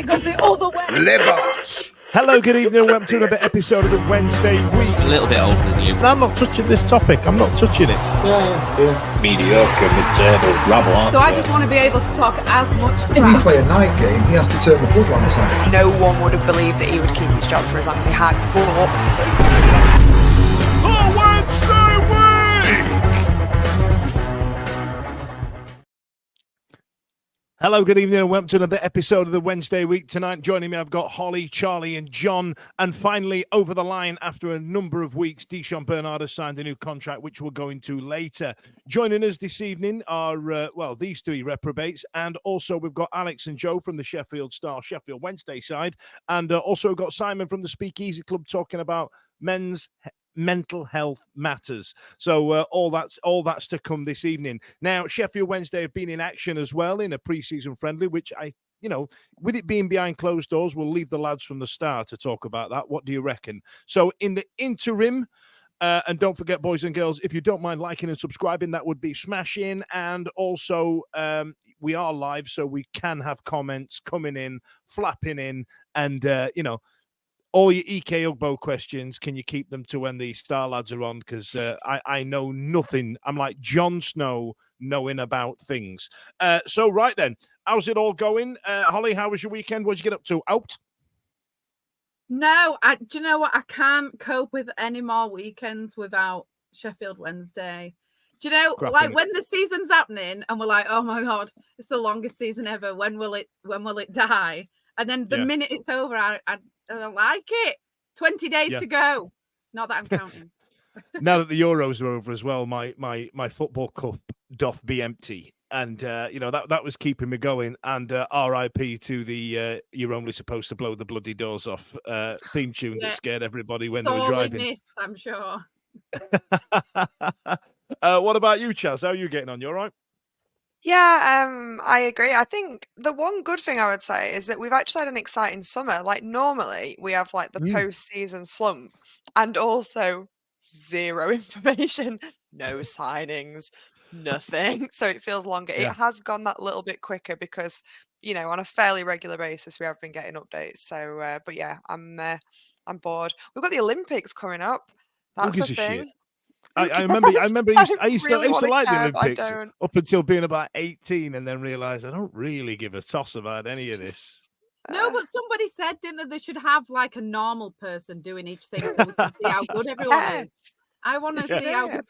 Because the other way. Libas. Hello, good evening, and welcome to another episode of the Wednesday Week. A little bit older than you. I'm not touching this topic. I'm not touching it. Yeah. Mediocre, mid-table, rabble. So I just want to be able to talk as much If you crap. play a night game, he has to turn the bloodlines on. No one would have believed that he would keep his job for as long as he had. But The Wednesday Week. Hello, good evening, and welcome to another episode of the Wednesday Week. Tonight, joining me, I've got Holly, Charlie, and John. And finally, over the line, after a number of weeks, Deschamps Bernard has signed a new contract, which we'll go into later. Joining us this evening are, these three reprobates. And also, we've got Alex and Joe from the Sheffield Star, Sheffield Wednesday side. And also, we've got Simon from the Speakeasy Club talking about men's mental health matters. So all that's to come this evening. Now, Sheffield Wednesday have been in action as well in a pre-season friendly, which with it being behind closed doors, we'll leave the lads from the Star to talk about that. What do you reckon? So in the interim, and don't forget, boys and girls, if you don't mind liking and subscribing, that would be smashing. And also, we are live, so we can have comments coming in, flapping in, and all your EK Ugbo questions, can you keep them to when the Star lads are on? Because I know nothing. I'm like Jon Snow knowing about things. So, right then, how's it all going? Holly, how was your weekend? What did you get up to? Out? No, do you know what? I can't cope with any more weekends without Sheffield Wednesday. Do you know, Crap, when the season's happening and we're like, oh my God, it's the longest season ever. When will it die? And then the minute it's over, I don't like it. 20 days to go. Not that I'm counting. Now that the Euros are over as well, my football cup doth be empty. And, that was keeping me going. And RIP to the you're only supposed to blow the bloody doors off theme tune that scared everybody when they were driving. I'm sure. What about you, Chaz? How are you getting on? You all right? yeah, I agree. I think the one good thing I would say is that we've actually had an exciting summer. Like normally we have like the post-season slump and also zero information, no signings, nothing. So it feels longer. Yeah. It has gone that little bit quicker because, on a fairly regular basis we have been getting updates. So, but yeah, I'm bored. We've got the Olympics coming up. That's a thing. Shit. I remember. I used to like the Olympics up until being about 18, and then realised I don't really give a toss about any of this. No, but somebody said, didn't they should have like a normal person doing each thing so we can see how good everyone is. I want to see how good.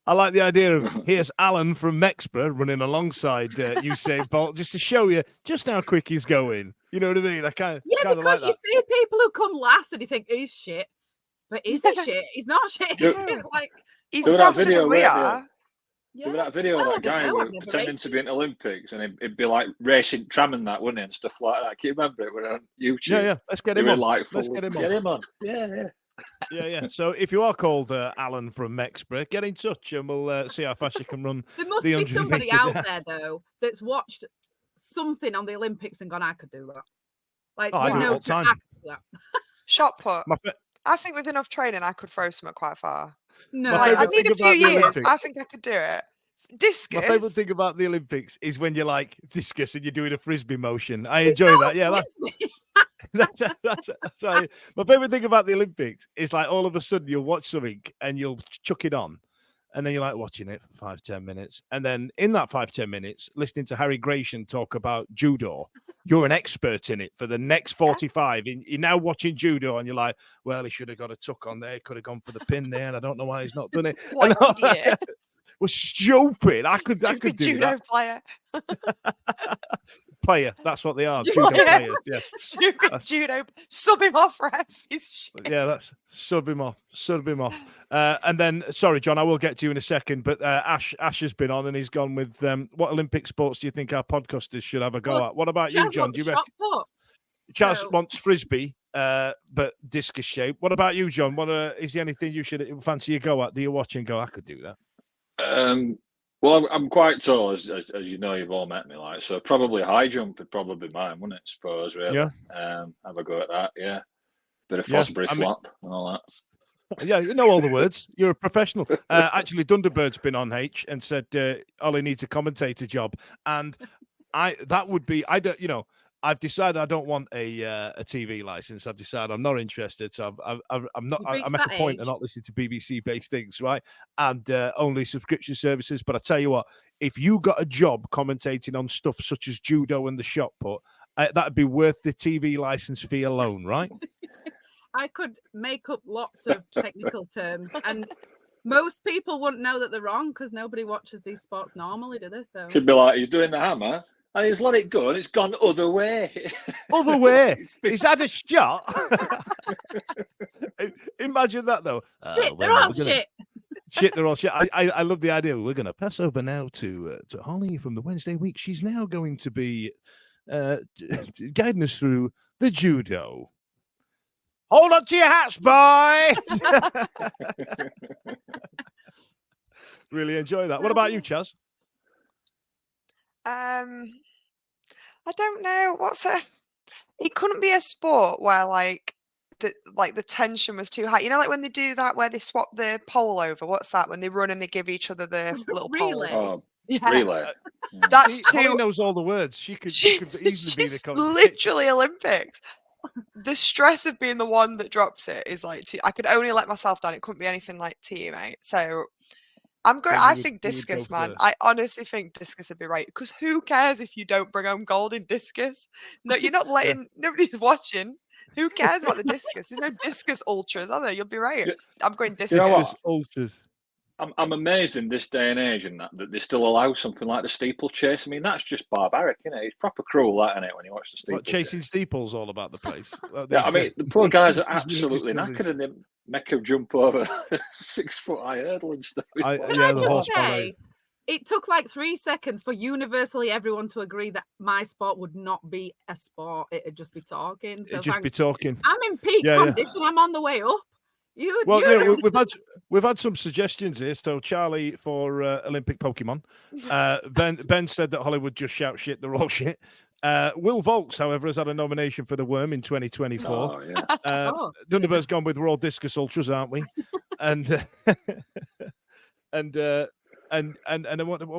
I like the idea of here's Alan from Mexborough running alongside Usain Bolt just to show you just how quick he's going. You know what I mean? Because like you see people who come last and you think he's shit. But is he shit? He's not shit. He's faster than we are. Remember that video of that guy who was pretending to be in Olympics and it'd be like racing tram and that, wouldn't it? And stuff like that. Can you remember it? We're on YouTube. Yeah. Let's get him on. Let's get him on. Yeah. So if you are called Alan from Mexborough, get in touch and we'll see how fast you can run. There must be somebody out there, though, that's watched something on the Olympics and gone, I could do that. Like, I do it all the time. Shot put. I think with enough training, I could throw something quite far. No, I need a few years. I think I could do it. Discus. My favourite thing about the Olympics is when you're like discus and you're doing a frisbee motion. I enjoy that. Yeah, that's my favourite thing about the Olympics is like all of a sudden you'll watch something and you'll chuck it on. And then you're like watching it for 5-10 minutes. And then in that 5-10 minutes, listening to Harry Gratian talk about judo, you're an expert in it for the next 45. You're now watching judo and you're like, well, he should have got a tuck on there. He could have gone for the pin there. And I don't know why he's not done it. What idiot. Well, stupid. I could do judo that. Player. That's what they are. Judo players. Yeah. Stupid judo. Sub him off, ref. He's shit. Yeah, that's sub him off. And then, sorry, John, I will get to you in a second. But Ash has been on and he's gone with what Olympic sports do you think our podcasters should have a go at? What about you, John? Do you reckon? Chaz wants frisbee, but discus shape. What about you, John? Is there anything you should fancy you go at? Do you watch and go, I could do that? Well, I'm quite tall, as you know, you've all met me, like, so probably high jump would probably be mine, wouldn't it? Suppose, really. Yeah. Have a go at that, yeah. Bit of Fosbury flap and all that. Yeah, you know all the words. You're a professional. Actually, Dunderbird's been on H and said Ollie needs a commentator job, and that would be I've decided I don't want a TV license. I've decided I'm not interested. So I'm not. I make a point of not listening to BBC based things, right? And only subscription services. But I tell you what, if you got a job commentating on stuff such as judo and the shot put, that'd be worth the TV license fee alone, right? I could make up lots of technical terms, and most people wouldn't know that they're wrong because nobody watches these sports normally, do they? So should be like, he's doing the hammer and he's let it go and it's gone other way. Other way. He's had a shot. Imagine that though. Shit, they're all shit. Shit, they're all shit. I love the idea. We're going to pass over now to Holly from the Wednesday week. She's now going to be guiding us through the judo. Hold on to your hats, boys. Really enjoy that. What about you, Chaz? I don't know. It couldn't be a sport where the tension was too high. You know, like when they do that where they swap the pole over. What's that? When they run and they give each other the little Relay. pole. Oh, relay. That's Holly knows all the words. She could easily be the competition. Literally Olympics. The stress of being the one that drops it is like I could only let myself down. It couldn't be anything like teammate. So I'm going. I think discus, man. I honestly think discus would be right because who cares if you don't bring home gold in discus? No, you're not letting. Nobody's watching. Who cares about the discus? There's no discus ultras, are there? You'll be right. I'm going discus. You know what? Ultras. I'm amazed in this day and age and that they still allow something like the steeplechase. I mean, that's just barbaric, isn't it? It's proper cruel, that, isn't it, when you watch the steeplechase. Chasing steeples all about the place. Yeah, I mean, the poor guys are absolutely knackered and they make him jump over 6 foot high hurdle and stuff. It took like 3 seconds for universally everyone to agree that my sport would not be a sport. It'd just be talking. So it'd just be talking. I'm in peak condition. I'm on the way up. We've had some suggestions here. So Charlie for Olympic Pokemon. Ben said that Hollywood just shout shit. They're all shit. Will Volks, however, has had a nomination for the Worm in 2024. Oh, yeah. Dunderberg's gone with we're all discus ultras, aren't we? And what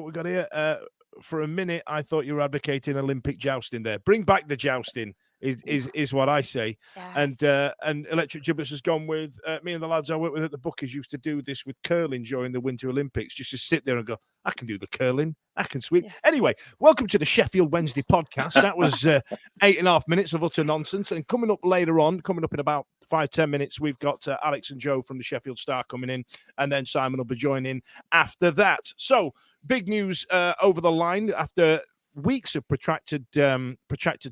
we got here? For a minute, I thought you were advocating Olympic jousting there. Bring back the jousting. Is what I say. Yes. And Electric Giblets has gone with me and the lads I work with at the Bookies used to do this with curling during the Winter Olympics, just to sit there and go, I can do the curling, I can sweep. Yeah. Anyway, welcome to the Sheffield Wednesday podcast. That was 8.5 minutes of utter nonsense. And coming up later on, coming up in about 5-10 minutes, we've got Alex and Joe from the Sheffield Star coming in, and then Simon will be joining after that. So big news over the line after weeks of protracted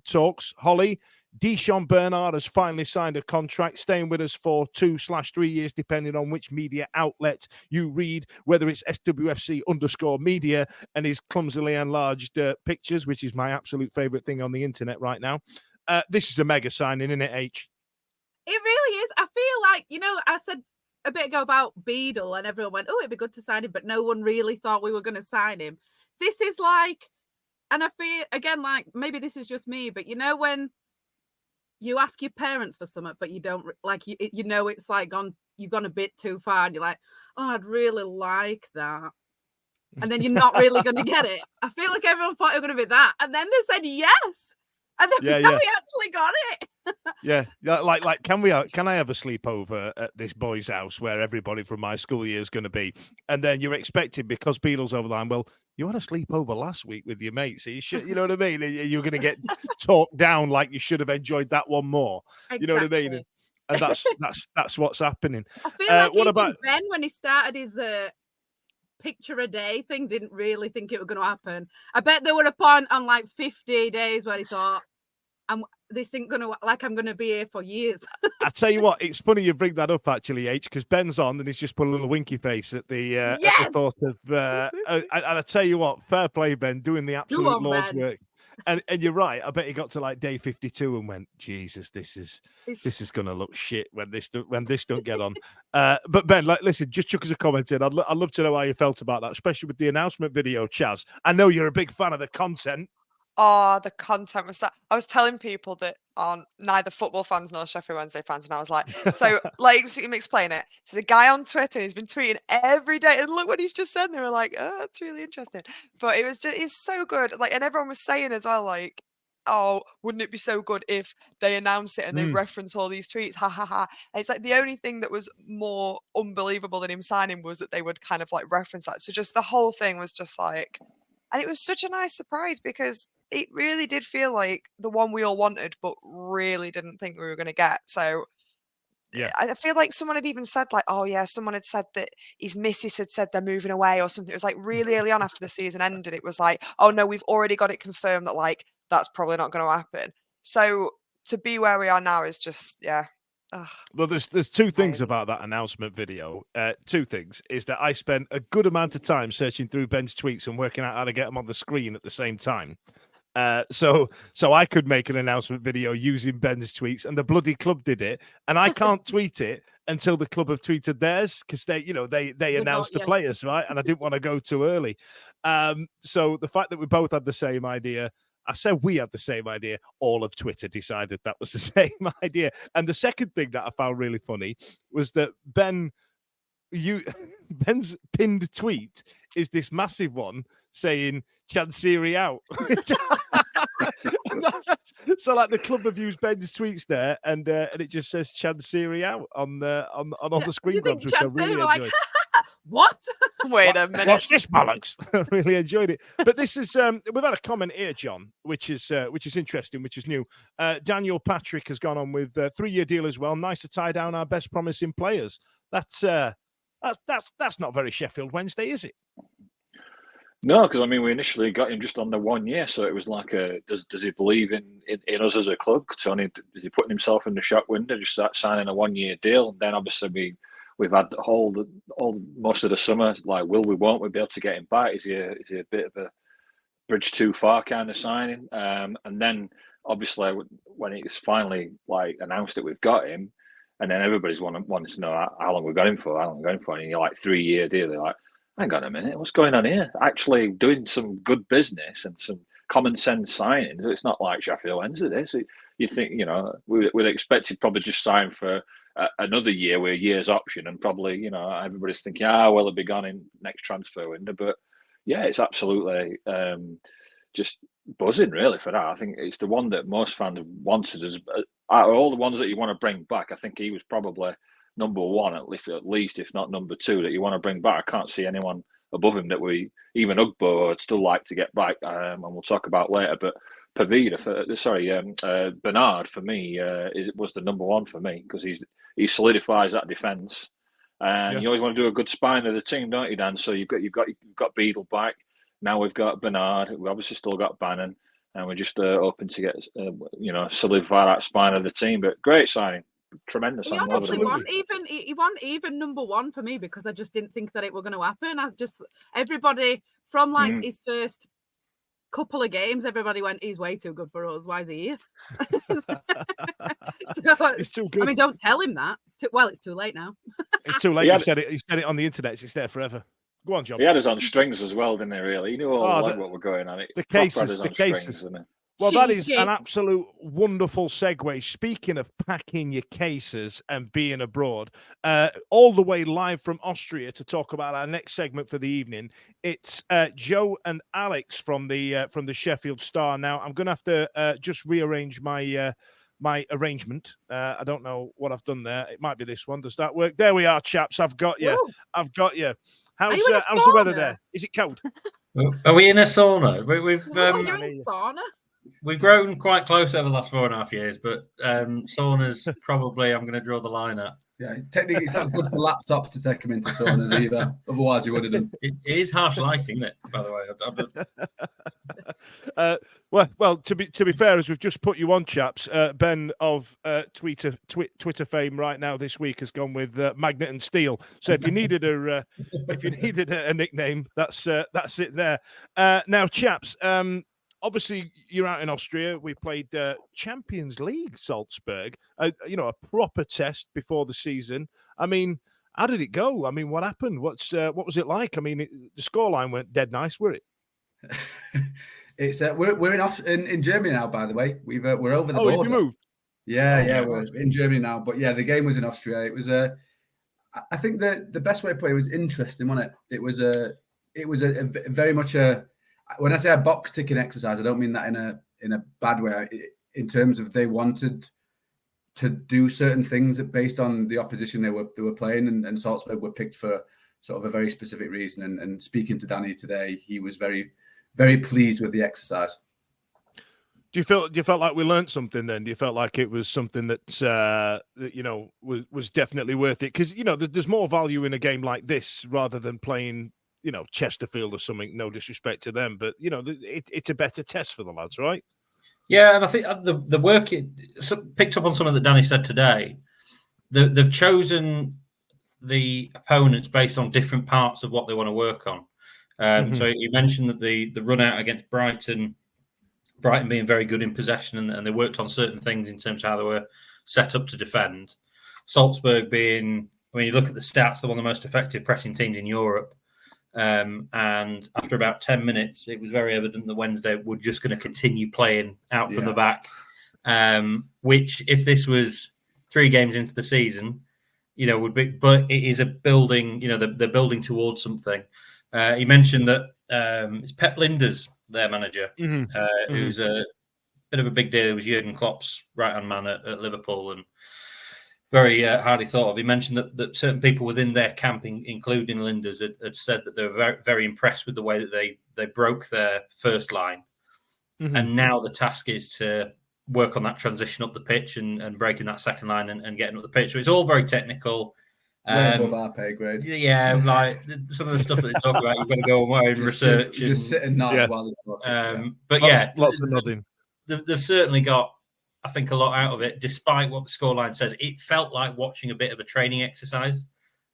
talks. Holly, Dijon Bernard has finally signed a contract, staying with us for 2/3 years, depending on which media outlet you read, whether it's SWFC_media and his clumsily enlarged pictures, which is my absolute favorite thing on the internet right now. This is a mega signing, isn't it, H? It really is. I feel like, I said a bit ago about Beadle and everyone went, oh, it'd be good to sign him, but no one really thought we were going to sign him. This is like, and I feel, again, like maybe this is just me, but when you ask your parents for something, but you don't, like, it's like you've gone a bit too far and you're like, oh, I'd really like that. And then you're not really going to get it. I feel like everyone thought it was going to be that. And then they said yes. And then we actually got it. Like, can I have a sleepover at this boy's house where everybody from my school year is going to be? And then you're expecting, because Beadle's over the line, well, you had a sleepover last week with your mates, so you know what I mean? You're going to get talked down like you should have enjoyed that one more. Exactly. You know what I mean? And that's what's happening. I feel like what about Ben, when he started his picture a day thing, didn't really think it was going to happen. I bet there were a point on like 50 days where he thought, this ain't gonna, like, I'm gonna be here for years. I tell you what, it's funny you bring that up actually, H, because Ben's on and he's just put a little winky face at the thought of. And I tell you what, fair play, Ben, doing the absolute Lord's work. And you're right. I bet he got to like day 52 and went, Jesus, this is gonna look shit when this don't get on. But Ben, like, listen, just chuck us a comment in. I'd love to know how you felt about that, especially with the announcement video, Chaz. I know you're a big fan of the content. Oh, the content was that. I was telling people that aren't neither football fans nor Sheffield Wednesday fans, and I was like, so let me explain it. So the guy on Twitter, he's been tweeting every day, and look what he's just said. And they were like, oh, that's really interesting. But it was so good. Like, and everyone was saying as well, like, oh, wouldn't it be so good if they announce it and they reference all these tweets? Ha ha ha. And it's like the only thing that was more unbelievable than him signing was that they would kind of like reference that. So just the whole thing was just like, and it was such a nice surprise because it really did feel like the one we all wanted, but really didn't think we were going to get. So yeah, I feel like someone had even said like, oh yeah, someone had said that his missus had said they're moving away or something. It was like really early on after the season ended. It was like, oh no, we've already got it confirmed that like that's probably not going to happen. So to be where we are now is just, yeah. Ugh. Well, there's two things about that announcement video. Two things is that I spent a good amount of time searching through Ben's tweets and working out how to get them on the screen at the same time. So I could make an announcement video using Ben's tweets, and the bloody club did it, and I can't tweet it until the club have tweeted theirs because they announced the players, right? And I didn't want to go too early. So the fact that we both had the same idea. I said we had the same idea. All of Twitter decided that was the same idea. And the second thing that I found really funny was that Ben's pinned tweet is this massive one saying Chansiri out. So like the club have used Ben's tweets there, and it just says Chansiri out on all the screen grabs, which I really enjoyed. Like, what? Wait a minute. What's this bollocks? I really enjoyed it. But this is we've had a comment here, John, which is interesting, which is new. Daniel Patrick has gone on with a 3-year deal as well. Nice to tie down our best promising players. That's not very Sheffield Wednesday, is it? No, because I mean, we initially got him just on the 1 year, so it was like, does he believe in us as a club? Tony, is he putting himself in the shop window, just start signing a 1-year deal? And then obviously we've had all most of the summer, like, will we, won't we be able to get him back? Is he a bit of a bridge too far kind of signing? And then obviously when it's finally like announced that we've got him, and then everybody's wanting to know how long we've got him for, and you're like 3-year deal. They're like, hang on a minute, what's going on here? Actually doing some good business and some common sense signings. It's not like Sheffield Wednesday this. You think, we'd expect it probably just sign for another year with a year's option, and probably, everybody's thinking, well, it'll be gone in next transfer window. But yeah, it's absolutely just buzzing really for that. I think it's the one that most fans have wanted. Out of all the ones that you want to bring back, I think he was probably number one, at least, if not number two, that you want to bring back. I can't see anyone above him that even Ugbo would still like to get back, and we'll talk about later. But Bernard for me was the number one for me, because he solidifies that defence, and you always want to do a good spine of the team, don't you, Dan? So you've got Beadle back. Now we've got Bernard. We obviously still got Bannon, and we're just hoping to get solidify that spine of the team. But great signing. Tremendous. He honestly wasn't even number one for me, because I just didn't think that it were going to happen. Everybody from like his first couple of games, everybody went, he's way too good for us. Why is he here? It's too good. I mean, don't tell him that. It's too late now. It's too late. You said it on the internet. It's there forever. Go on, John. He had us on strings as well, didn't he? Really, he knew what were going on. The cases. Well, that is an absolute wonderful segue. Speaking of packing your cases and being abroad, all the way live from Austria to talk about our next segment for the evening, it's Joe and Alex from the Sheffield Star. Now, I'm going to have to just rearrange my arrangement. I don't know what I've done there. It might be this one. Does that work? There we are, chaps. I've got you. Whoa. I've got you. How's the weather there? Is it cold? Are we in a sauna? We've grown quite close over the last 4.5 years, but saunas probably I'm going to draw the line at. Yeah, technically it's not good for laptops to take them into saunas either. Otherwise you would have done. It is harsh lighting, isn't it? By way. the Well, to be fair, as we've just put you on, chaps, Ben of Twitter fame right now this week has gone with Magnet and Steel. So if you needed a nickname, that's it there. Now, chaps. Obviously, you're out in Austria. We played Champions League Salzberg, a proper test before the season. I mean, how did it go? I mean, what happened? What was it like? I mean, the scoreline went dead nice, were it? It's we're in Germany now. By the way, we're over the border. Have you moved? Yeah, we're in Germany now. But yeah, the game was in Austria. It was I think the best way to put it was interesting, wasn't it? It was a very much a. When I say a box ticking exercise, I don't mean that in a bad way in terms of they wanted to do certain things based on the opposition they were playing, and Salzburg were picked for sort of a very specific reason. And speaking to Danny today, he was very, very pleased with the exercise. Do you feel like we learned something then? Do you feel like it was something that was definitely worth it? Because there's more value in a game like this rather than playing Chesterfield or something. No disrespect to them, but it's a better test for the lads, right? Yeah, and I think the work picked up on something that Danny said today. They've chosen the opponents based on different parts of what they want to work on. So you mentioned that the run out against Brighton being very good in possession, and they worked on certain things in terms of how they were set up to defend. Salzburg being, you look at the stats, they're one of the most effective pressing teams in Europe. And after about 10 minutes, it was very evident that Wednesday were just going to continue playing out from the back, which if this was 3 games into the season, would be, but it is a building, they're building towards something. He mentioned that it's Pep Lijnders, their manager, who's a bit of a big deal. He was Jurgen Klopp's right-hand man at Liverpool and very highly thought of. He mentioned that certain people within their camp, including Lijnders, had said that they were very, very impressed with the way that they broke their first line. And now the task is to work on that transition up the pitch and breaking that second line and getting up the pitch. So it's all very technical. Way above our pay grade. Yeah, like some of the stuff that they talk about, you've got to go away and research. Just sit and nod while they're talking. But lots of nodding. They've certainly got, I think, a lot out of it, despite what the scoreline says. It felt like watching a bit of a training exercise,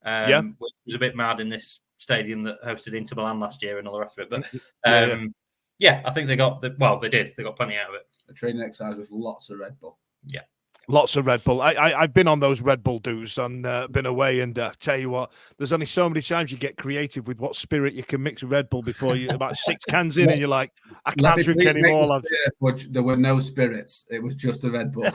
which was a bit mad in this stadium that hosted Inter Milan last year and all the rest of it. But I think they got, they got plenty out of it. A training exercise with lots of Red Bull. Yeah. Lots of Red Bull. I've been on those Red Bull do's and been away, and tell you what, there's only so many times you get creative with what spirit you can mix Red Bull before you about 6 cans in, and you're like, I can't drink any more, lads. There were no spirits. It was just the Red Bull.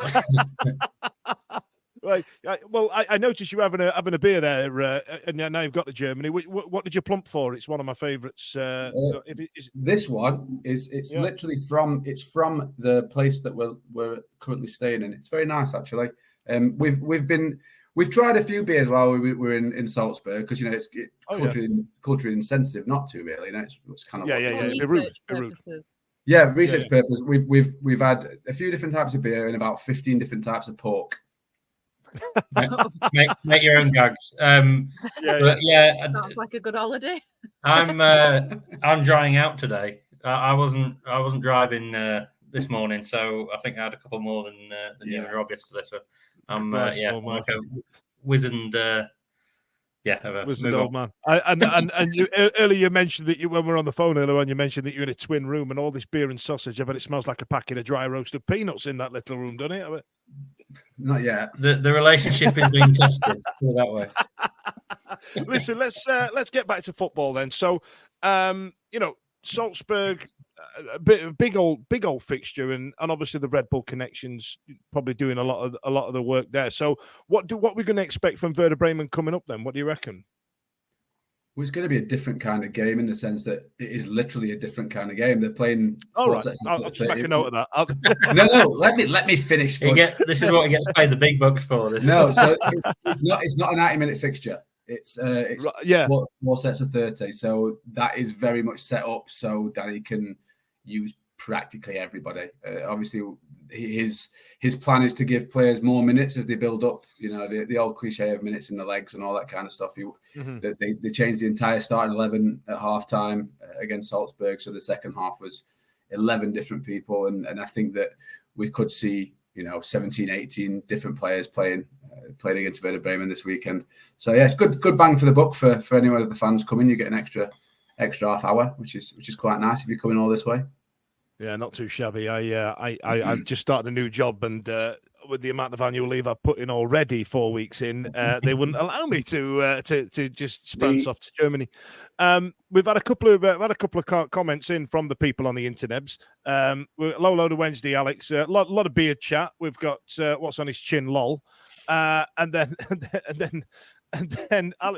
Right. Well, I noticed you having a beer there, and now you've got to Germany. What did you plump for? It's one of my favourites. This one it's literally from the place that we're currently staying in. It's very nice, actually. We've tried a few beers while we were in Salzburg, because it's culturally insensitive not to, really. It's kind of research purposes. Yeah, research purpose. We've had a few different types of beer and about 15 different types of pork. make your own gags. Sounds like a good holiday. I'm drying out today. I wasn't driving this morning, so I think I had a couple more than you and Rob yesterday. So I'm like a wizened old man. And you, earlier you mentioned that when we were on the phone earlier on, you mentioned that you're in a twin room and all this beer and sausage. I bet it smells like a packet of dry roasted peanuts in that little room, doesn't it? Not yet. The relationship is being tested. Put it that way. Listen, let's get back to football then. So, Salzburg, a big old fixture, and obviously the Red Bull connections probably doing a lot of the work there. So, what we're going to expect from Werder Bremen coming up then? What do you reckon? Well, it's going to be a different kind of game in the sense that it is literally a different kind of game. They're playing. All right, I'll just make a note of that. No, let me finish. This is what you get to pay the big bucks for. This. No, so it's not a 90-minute fixture. It's 4 sets of 30. So that is very much set up so that he can use practically everybody. Obviously, his plan is to give players more minutes as they build up. The old cliche of minutes in the legs and all that kind of stuff. They changed the entire starting 11 at halftime against Salzburg, so the second half was 11 different people, and I think that we could see 17, 18 different players playing against Werder Bremen this weekend. So it's good bang for the buck for any of the fans coming. You get an extra half hour, which is quite nice if you're coming all this way. Yeah, not too shabby. I've just started a new job, and with the amount of annual leave I've put in already, 4 weeks in, they wouldn't allow me to just sprance off to Germany. We've had a couple of comments in from the people on the internets. Low load of Wednesday, Alex. A lot of beard chat. We've got what's on his chin, lol, and then.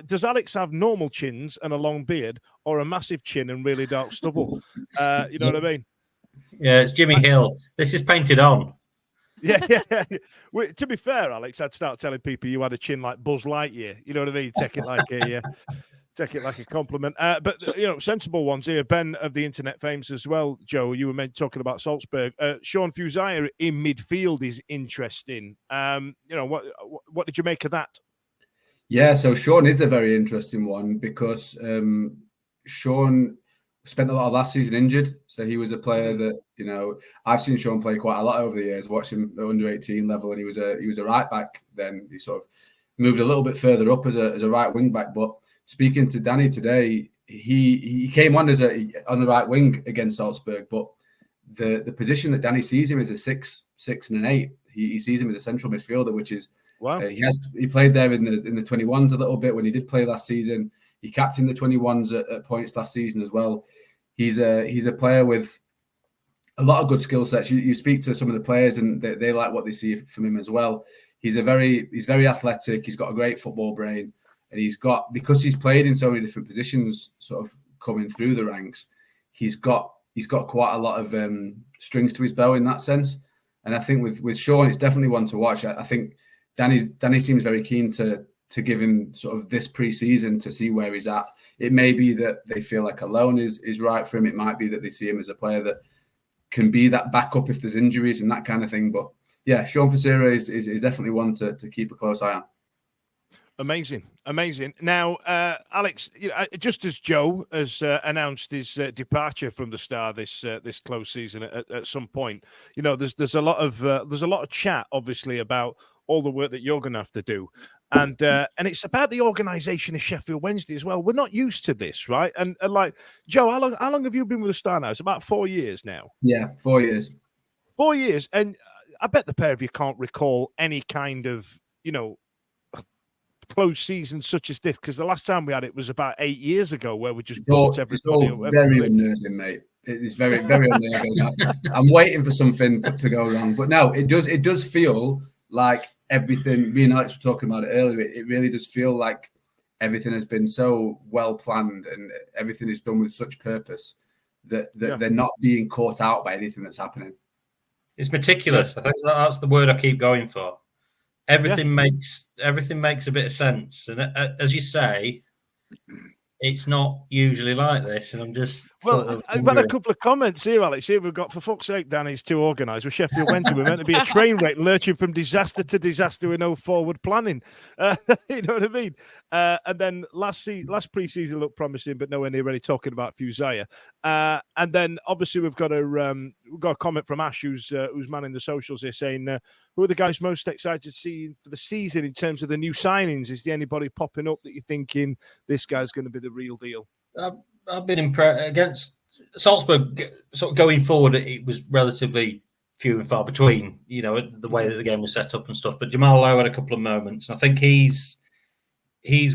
Does Alex have normal chins and a long beard, or a massive chin and really dark stubble? You know what I mean? Yeah, it's Jimmy Hill. This is painted on. Yeah. Well, to be fair, Alex, I'd start telling people you had a chin like Buzz Lightyear. You know what I mean? Take it like a compliment. But sensible ones here. Ben of the Internet Fames as well. Joe, you were talking about Salzberg. Sean Fusaya in midfield is interesting. What did you make of that? Yeah, so Sean is a very interesting one because Sean spent a lot of last season injured. So he was a player that, I've seen Sean play quite a lot over the years, watched him at under 18 level, and he was a right back. Then he sort of moved a little bit further up as a right wing back. But speaking to Danny today, he came on on the right wing against Salzberg, but the position that Danny sees him is a 6 and an 8. He sees him as a central midfielder, which is wow. He played there in the 21s a little bit when he did play last season. He captained the 21s at points last season as well. He's a player with a lot of good skill sets. You speak to some of the players and they like what they see from him as well. He's very athletic. He's got a great football brain, and because he's played in so many different positions, sort of coming through the ranks, he's got quite a lot of strings to his bow in that sense. And I think with Sean, it's definitely one to watch. I think Danny seems very keen to give him sort of this pre-season to see where he's at. It may be that they feel like a loan is right for him. It might be that they see him as a player that can be that backup if there's injuries and that kind of thing. But yeah, Sean Fusera is definitely one to keep a close eye on. Amazing. Now, Alex, just as Joe has announced his departure from the Star this close season at some point, there's a lot of chat, obviously, about all the work that you're going to have to do, and it's about the organisation of Sheffield Wednesday as well. We're not used to this, right? And like Joe, how long have you been with the Star now? It's about 4 years now. Yeah, 4 years. 4 years, and I bet the pair of you can't recall any kind of close season such as this, because the last time we had it was about 8 years ago, where we just brought everybody. It's all very unnerving, mate. It's very, very unnerving. I'm waiting for something to go wrong, but no, it does feel like everything. Me and Alex were talking about it earlier. It really does feel like everything has been so well planned and everything is done with such purpose that they're not being caught out by anything that's happening. It's meticulous. I think that's the word I keep going for. Everything makes a bit of sense, and as you say, it's not usually like this. And I'm just I've had a couple of comments here, Alex. Here we've got, for fuck's sake, Danny's too organised with Sheffield Wednesday. We're meant to be a train wreck lurching from disaster to disaster with no forward planning. You know what I mean? And then last pre-season looked promising, but nowhere near ready. Talking about Fusaya, and then obviously we've got a comment from Ash, who's manning the socials here, saying, "Who are the guys most excited to see for the season in terms of the new signings? Is there anybody popping up that you're thinking this guy's going to be the real deal?" I've been impressed against Salzburg. Sort of going forward, it was relatively few and far between. The way that the game was set up and stuff. But Jamal Lowe had a couple of moments. I think he's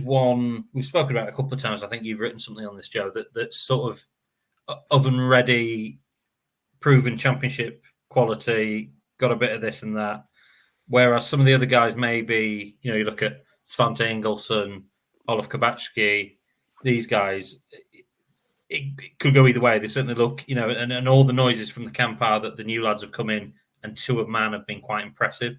one we've spoken about a couple of times. I think you've written something on this, Joe, that's sort of oven ready, proven championship quality, got a bit of this and that. Whereas some of the other guys, maybe you look at Svante Ingelsson, Olaf Kabachki, these guys. It could go either way. They certainly look, and all the noises from the camp are that the new lads have come in, and two of man have been quite impressive.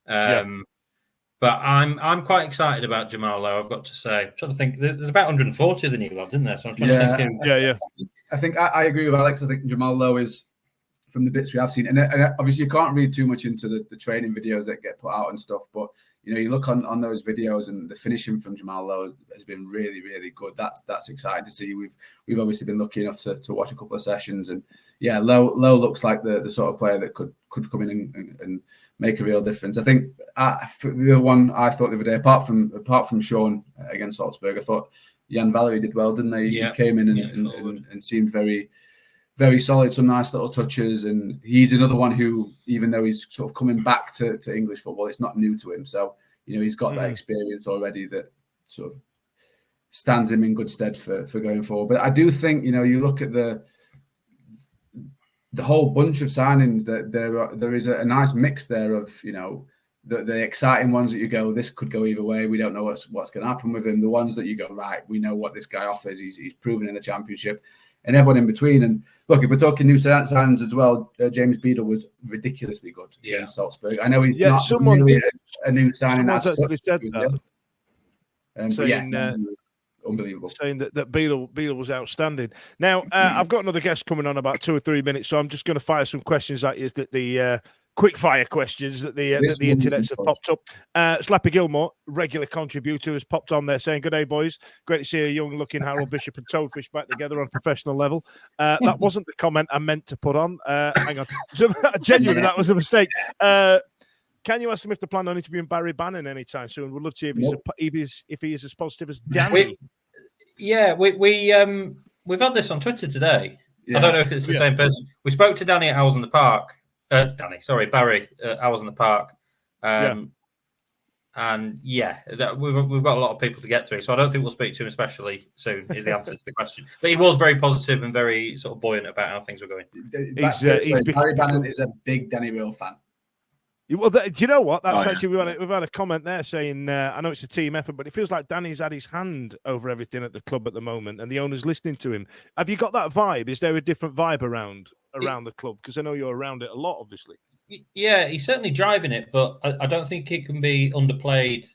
But I'm quite excited about Jamal Lowe, I've got to say. I'm trying to think. There's about 140 of the new lads, isn't there? So I'm trying to think. I think I agree with Alex. I think Jamal Lowe is, from the bits we have seen, and obviously you can't read too much into the training videos that get put out and stuff, but you look on those videos and the finishing from Jamal Lowe has been really, really good. That's exciting to see. We've obviously been lucky enough to watch a couple of sessions, and Lowe looks like the sort of player that could come in and make a real difference. I think the other one I thought the other day, apart from Sean against Salzberg, I thought Jan Valery did well, didn't they? Yeah. He came in and seemed very, very solid, some nice little touches, and he's another one who, even though he's sort of coming back to English football, it's not new to him. So, he's got that experience already that sort of stands him in good stead for going forward. But I do think, you look at the whole bunch of signings, that there is a nice mix there of, the exciting ones that you go, this could go either way. We don't know what's going to happen with him. The ones that you go, right, we know what this guy offers. He's proven in the championship. and everyone in between. And look, if we're talking new signings as well, James Beadle was ridiculously good against Salzberg. I know he's not really a new signing as such. Said that. But unbelievable. Saying that Beadle was outstanding. Now, I've got another guest coming on about 2 or 3 minutes, so I'm just going to fire some questions at you that the quick fire questions that the internets have popped up. Slappy Gilmore, regular contributor, has popped on there saying, "Good day, boys. Great to see a young looking Harold Bishop and Toadfish back together on a professional level." That wasn't the comment I meant to put on. Hang on. Genuinely, that was a mistake. Can you ask him if they're planning on interviewing Barry Bannon anytime soon? We'd love to hear if he is as positive as Danny. We've had this on Twitter today. I don't know if it's the same person. We spoke to Danny at Owls in the Park. Barry at Owls in the Park. And we've got a lot of people to get through, so I don't think we'll speak to him especially soon. Is the answer to the question? But he was very positive and very sort of buoyant about how things were going. Barry Bannon is a big Danny Röhl fan. Well, do you know what? That's actually we've had a comment there saying, I know it's a team effort, but it feels like Danny's had his hand over everything at the club at the moment, and the owner's listening to him. Have you got that vibe? Is there a different vibe around the club? Because I know you're around it a lot, obviously. Yeah, he's certainly driving it, but I don't think it can be underplayed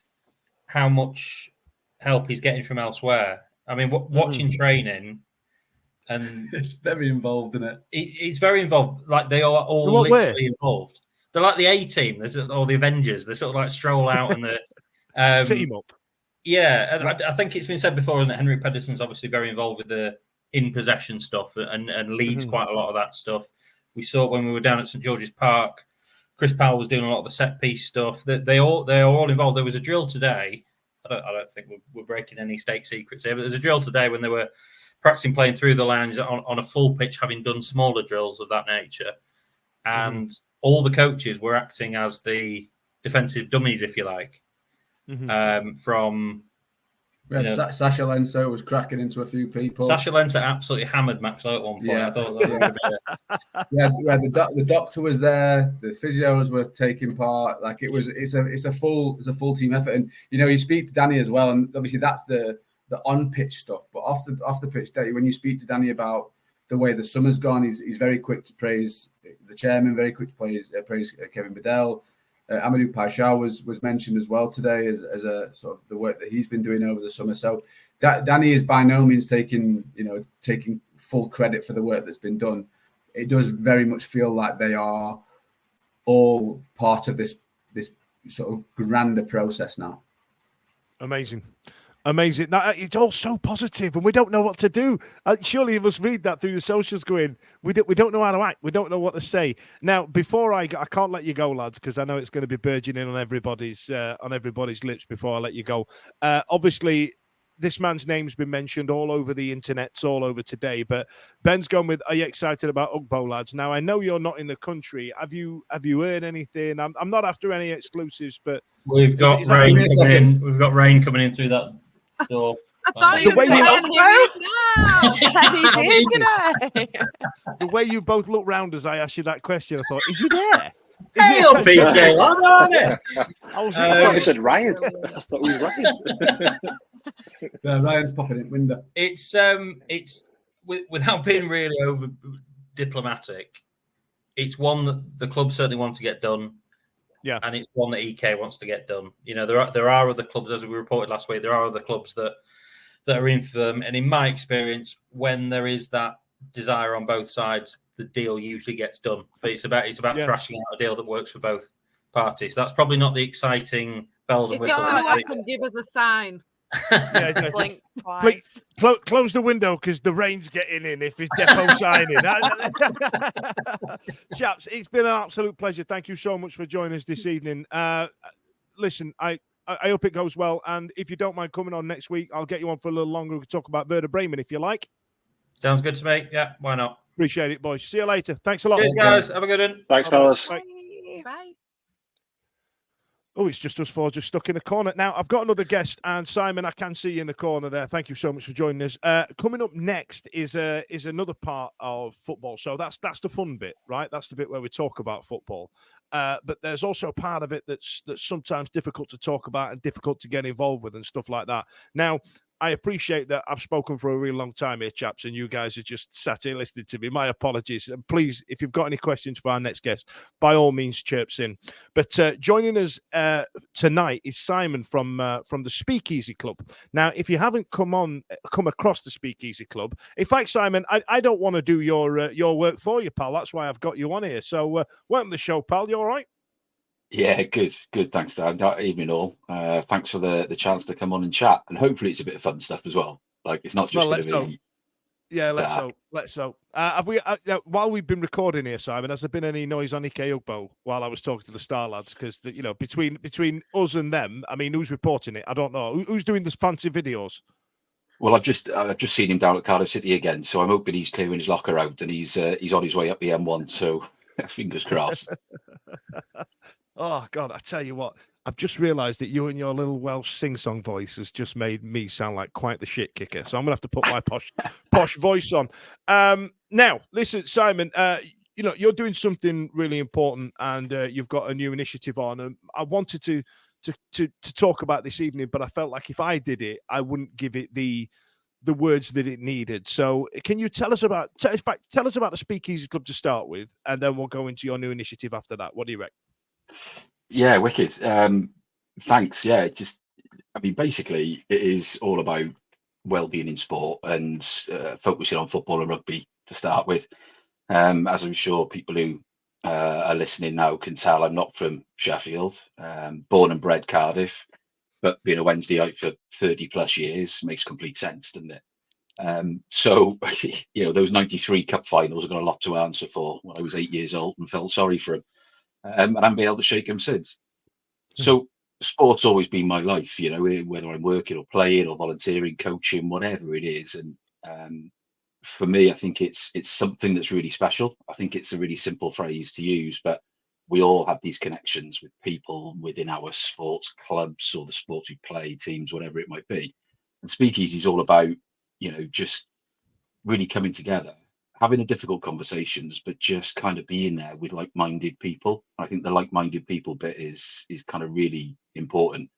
how much help he's getting from elsewhere. I mean, watching training, and it's very involved in it. It's very involved. Like they are all literally involved. They're like the A-team, or the Avengers. They sort of like stroll out and the team up. Yeah, and I think it's been said before, isn't it? Henrik Pedersen's obviously very involved with the in-possession stuff and leads quite a lot of that stuff. We saw it when we were down at St George's Park. Chris Powell was doing a lot of the set-piece stuff. They are all involved. There was a drill today. I don't think we're breaking any state secrets here, but there's a drill today when they were practicing playing through the lines on a full pitch, having done smaller drills of that nature. And all the coaches were acting as the defensive dummies, if you like. Sasha Lenso was cracking into a few people. Sasha Lenso absolutely hammered Max Lowe at one point. Yeah. I thought that the doctor was there. The physios were taking part. Like it's a full team effort. And you speak to Danny as well, and obviously that's the on pitch stuff. But off the pitch, when you speak to Danny about the way the summer's gone, he's very quick to praise the chairman, very quick to praise Kevin Bedell. Amadou Pacha was mentioned as well today as a sort of the work that he's been doing over the summer. So Danny is by no means taking full credit for the work that's been done. It does very much feel like they are all part of this sort of grander process now. Amazing. It's all so positive, and we don't know what to do. Surely you must read that through the socials. Going, we don't know how to act. We don't know what to say. Now, before I can't let you go, lads, because I know it's going to be burgeoning on everybody's lips. Before I let you go, obviously, this man's name's been mentioned all over the internets, all over today. But Ben's gone with, "Are you excited about Ugbo, lads?" Now, I know you're not in the country. Have you heard anything? I'm not after any exclusives, but we've got rain coming in. We've got rain coming in through that door. I thought you were he's here today. The way you both looked round as I asked you that question, I thought, is he there? Hey, PK, I thought you said Ryan. I thought it was Ryan. Ryan's popping in window. It's without being really over diplomatic. It's one that the club certainly want to get done. Yeah, and it's one that EK wants to get done. There are other clubs, as we reported last week. There are other clubs that are in for them. And in my experience, when there is that desire on both sides, the deal usually gets done. But it's about thrashing out a deal that works for both parties. So that's probably not the exciting bells and whistles. Give us a sign. Blink twice. Close the window because the rain's getting in if it's depot signing. Chaps, it's been an absolute pleasure. Thank you so much for joining us this evening. Listen, I hope it goes well, and if you don't mind coming on next week, I'll get you on for a little longer. We can talk about Werder Bremen if you like. Sounds good to me. Yeah, why not? Appreciate it, boys. See you later. Thanks a lot. Cheers, guys. Have a good one. Thanks, fellas. Bye. Oh, it's just us four just stuck in the corner. Now, I've got another guest, and Simon, I can see you in the corner there. Thank you so much for joining us. Coming up next is another part of football. So that's the fun bit, right? That's the bit where we talk about football. but there's also a part of it that's sometimes difficult to talk about and difficult to get involved with and stuff like that. Now, I appreciate that I've spoken for a really long time here, chaps, and you guys are just sat here listening to me. My apologies. And please, if you've got any questions for our next guest, by all means, chirps in. But joining us tonight is Simon from the Speakeasy Club. Now, if you haven't come across the Speakeasy Club, in fact, Simon, I don't want to do your work for you, pal. That's why I've got you on here. So welcome to the show, pal. You all right? Yeah, good. Thanks, Dan. Evening all. Thanks for the chance to come on and chat, and hopefully it's a bit of fun stuff as well. Like it's not just going to be. Yeah, let's hope. Have we while we've been recording here, Simon? Has there been any noise on Ike Ugbo while I was talking to the Star lads? Because between us and them, I mean, who's reporting it? I don't know. Who's doing the fancy videos? Well, I've just seen him down at Cardiff City again, so I'm hoping he's clearing his locker out and he's on his way up the M1. So fingers crossed. Oh, God, I tell you what, I've just realised that you and your little Welsh sing-song voice has just made me sound like quite the shit kicker. So I'm going to have to put my posh voice on. Now, listen, Simon, you're doing something really important and you've got a new initiative on. And I wanted to talk about this evening, but I felt like if I did it, I wouldn't give it the words that it needed. So can you tell us about the Speakeasy Club to start with, and then we'll go into your new initiative after that. What do you reckon? Yeah, wicked. Thanks. Yeah, basically, it is all about well-being in sport and focusing on football and rugby to start with. As I'm sure people who are listening now can tell, I'm not from Sheffield, born and bred Cardiff, but being a Wednesdayite for 30 plus years makes complete sense, doesn't it? So, those 93 cup finals, I've got a lot to answer for when I was 8 years old and felt sorry for them. And I haven't been able to shake them since. So sport's always been my life, whether I'm working or playing or volunteering, coaching, whatever it is. And for me, I think it's something that's really special. I think it's a really simple phrase to use, but we all have these connections with people within our sports clubs or the sports we play, teams, whatever it might be. And Speakeasy is all about, just really coming together, having the difficult conversations, but just kind of being there with like-minded people. I think the like-minded people bit is kind of really important.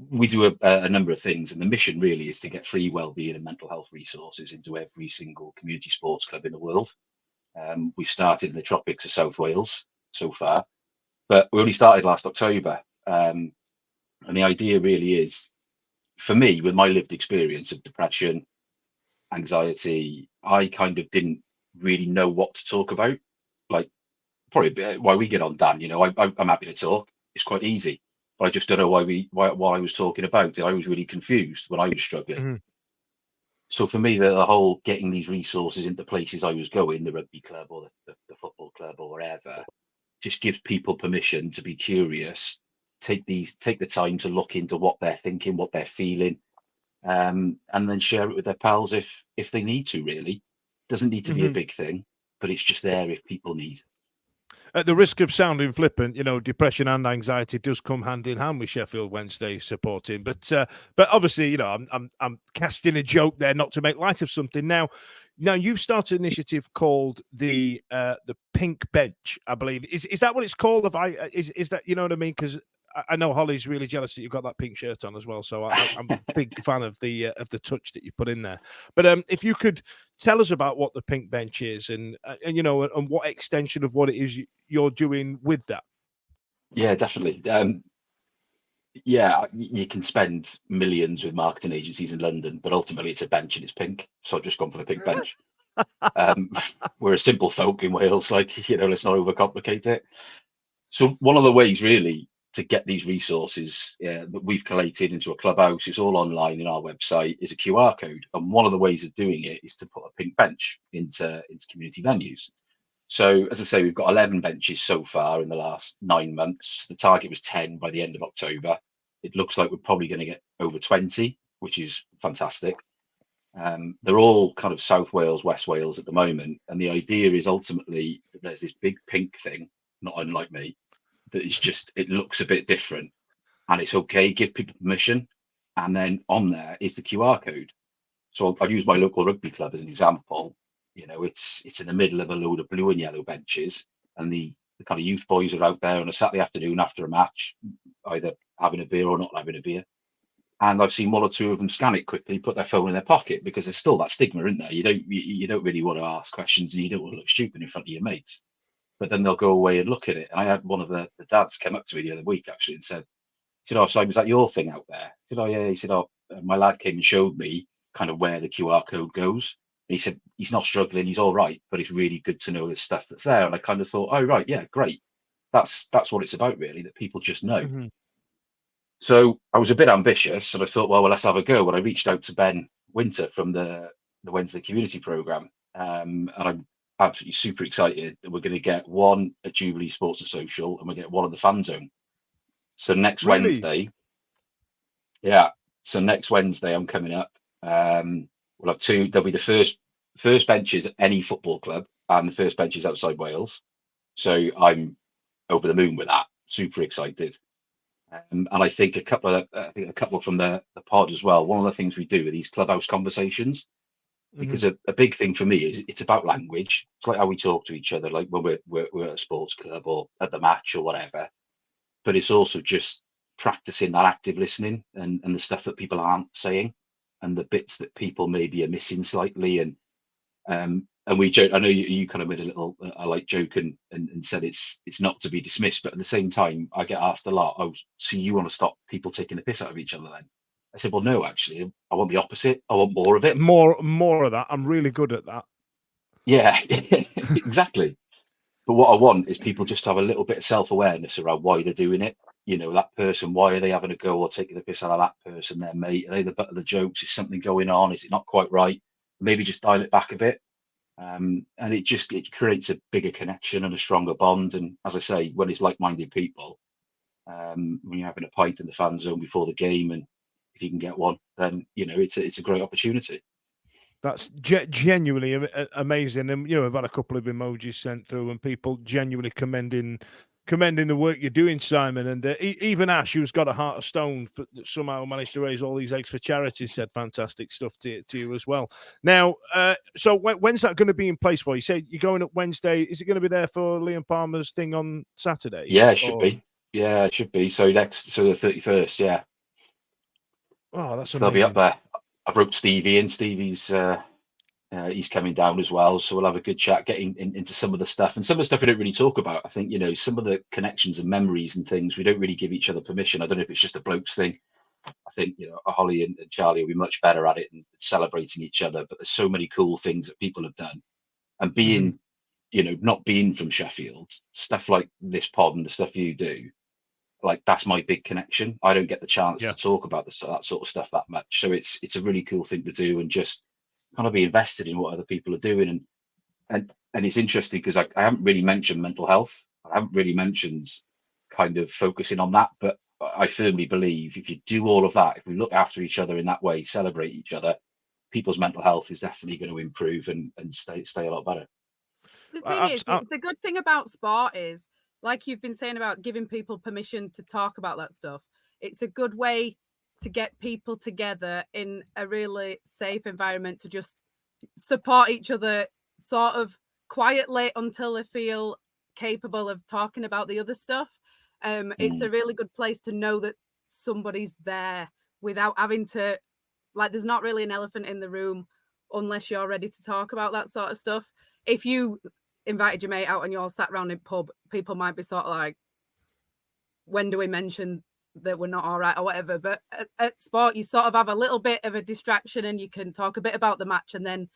We do a number of things, and the mission really is to get free wellbeing and mental health resources into every single community sports club in the world. We've started in the tropics of South Wales so far, but we only started last October. And the idea really is, for me, with my lived experience of depression, anxiety, I kind of didn't really know what to talk about. Like, probably why we get on, Dan, I'm happy to talk. It's quite easy, but I just don't know what I was talking about. I was really confused when I was struggling. Mm-hmm. So for me, the whole getting these resources into places I was going, the rugby club or the football club or wherever, just gives people permission to be curious, take the time to look into what they're thinking, what they're feeling, and then share it with their pals if they need to. Really, doesn't need to be a big thing, but it's just there if people need. At the risk of sounding flippant, depression and anxiety does come hand in hand with Sheffield Wednesday supporting. But obviously, I'm casting a joke there, not to make light of something. Now you've started an initiative called the Pink Bench, I believe. Is that what it's called? Is that, you know what I mean? Because I know Holly's really jealous that you've got that pink shirt on as well. So I'm a big fan of the touch that you put in there. But if you could tell us about what the Pink Bench is and what extension of what it is you're doing with that. Yeah, definitely. Yeah, you can spend millions with marketing agencies in London, but ultimately it's a bench and it's pink. So I've just gone for the Pink Bench. We're a simple folk in Wales, let's not overcomplicate it. So one of the ways really to get these resources that we've collated into a clubhouse, it's all online in our website, is a QR code. And one of the ways of doing it is to put a pink bench into community venues. So as I say, we've got 11 benches so far in the last 9 months. The target was 10 by the end of October. It looks like we're probably going to get over 20, which is fantastic. They're all kind of South Wales, West Wales at the moment. And the idea is ultimately that there's this big pink thing, not unlike me, that it's just, it looks a bit different and it's okay, give people permission. And then on there is the QR code. So I've used my local rugby club as an example. It's in the middle of a load of blue and yellow benches, and the kind of youth boys are out there on a Saturday afternoon after a match, either having a beer or not having a beer. And I've seen one or two of them scan it quickly, put their phone in their pocket, because there's still that stigma, isn't there? You don't really want to ask questions, and you don't want to look stupid in front of your mates. But then they'll go away and look at it. And I had one of the dads come up to me the other week actually and said, "Oh, Simon, is that your thing out there?" I said, "Oh yeah." He said, "Oh, my lad came and showed me kind of where the QR code goes." And he said, "He's not struggling, he's all right, but it's really good to know the stuff that's there." And I kind of thought, "Oh right, yeah, great. That's what it's about, really, that people just know." Mm-hmm. So I was a bit ambitious, and I thought, well, let's have a go. And I reached out to Ben Winter from the Wednesday Community Programme, and I'm absolutely super excited that we're going to get one at Jubilee Sports and Social, and we get one at the Fan Zone. So next Wednesday, yeah. So next Wednesday, I'm coming up. We'll have two. There'll be the first benches at any football club, and the first benches outside Wales. So I'm over the moon with that. Super excited. And I think a couple from the pod as well. One of the things we do with these clubhouse conversations, because a big thing for me is it's about language. It's like how we talk to each other, like when we're at a sports club or at the match or whatever. But it's also just practicing that active listening and the stuff that people aren't saying, and the bits that people maybe are missing slightly. And we joke. I know you kind of made a little light joke and said it's not to be dismissed, but at the same time, I get asked a lot, "Oh, so you want to stop people taking the piss out of each other then?" I said, "Well, no, actually, I want the opposite. I want more of it. More of that. I'm really good at that." Yeah, exactly. But what I want is people just to have a little bit of self-awareness around why they're doing it. You know, that person, why are they having a go or taking the piss out of that person, their mate? Are they the butt of the jokes? Is something going on? Is it not quite right? Maybe just dial it back a bit. And it creates a bigger connection and a stronger bond. And as I say, when it's like-minded people, when you're having a pint in the Fan Zone before the game, and if you can get one, then it's a great opportunity. That's genuinely amazing. And I've had a couple of emojis sent through, and people genuinely commending the work you're doing, Simon. And even Ash, who's got a heart of stone, somehow managed to raise all these eggs for charity, said fantastic stuff to you as well. Now, so when's that going to be in place for you? Say you're going up Wednesday. Is it going to be there for Liam Palmer's thing on Saturday? Yeah, it should be. Yeah, it should be. So the 31st. Yeah. Oh, that's amazing. They'll be up there. I've roped Stevie in. Stevie's he's coming down as well, so we'll have a good chat, getting into some of the stuff, and some of the stuff we don't really talk about. I think some of the connections and memories and things we don't really give each other permission. I don't know if it's just a blokes thing. I think Holly and Charlie will be much better at it and celebrating each other. But there's so many cool things that people have done, and being not being from Sheffield, stuff like this pod and the stuff you do. Like, that's my big connection. I don't get the chance to talk about that sort of stuff that much. So it's a really cool thing to do, and just kind of be invested in what other people are doing. And it's interesting because I haven't really mentioned mental health. I haven't really mentioned kind of focusing on that. But I firmly believe if you do all of that, if we look after each other in that way, celebrate each other, people's mental health is definitely going to improve and stay a lot better. The thing is, the good thing about sport is, like you've been saying about giving people permission to talk about that stuff, it's a good way to get people together in a really safe environment to just support each other sort of quietly until they feel capable of talking about the other stuff. It's a really good place to know that somebody's there without having to, like, there's not really an elephant in the room unless you're ready to talk about that sort of stuff. If you invited your mate out and you all sat around in pub, people might be sort of like, when do we mention that we're not all right or whatever? But at sport, you sort of have a little bit of a distraction, and you can talk a bit about the match and then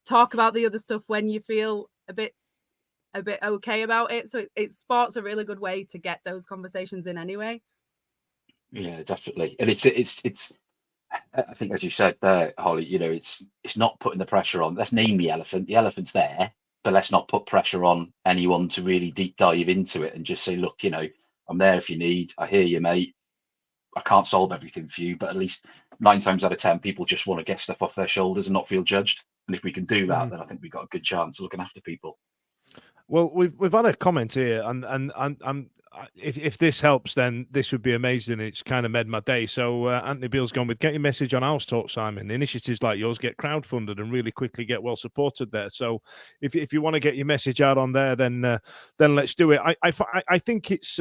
talk about the other stuff when you feel a bit okay about it. So sport's a really good way to get those conversations in anyway. Yeah, definitely. And it's I think, as you said there, Holly, it's not putting the pressure on. Let's name the elephant. The elephant's there, but let's not put pressure on anyone to really deep dive into it, and just say, look, I'm there if you need. I hear you, mate. I can't solve everything for you, but at least 9 times out of 10, people just want to get stuff off their shoulders and not feel judged. And if we can do that, then I think we've got a good chance of looking after people. Well, we've had a comment here, and if this helps, then this would be amazing. It's kind of made my day. So Anthony Beale's gone with get your message on House Talk, Simon. Initiatives like yours get crowdfunded and really quickly get well supported there. So if you want to get your message out on there, then let's do it. I think it's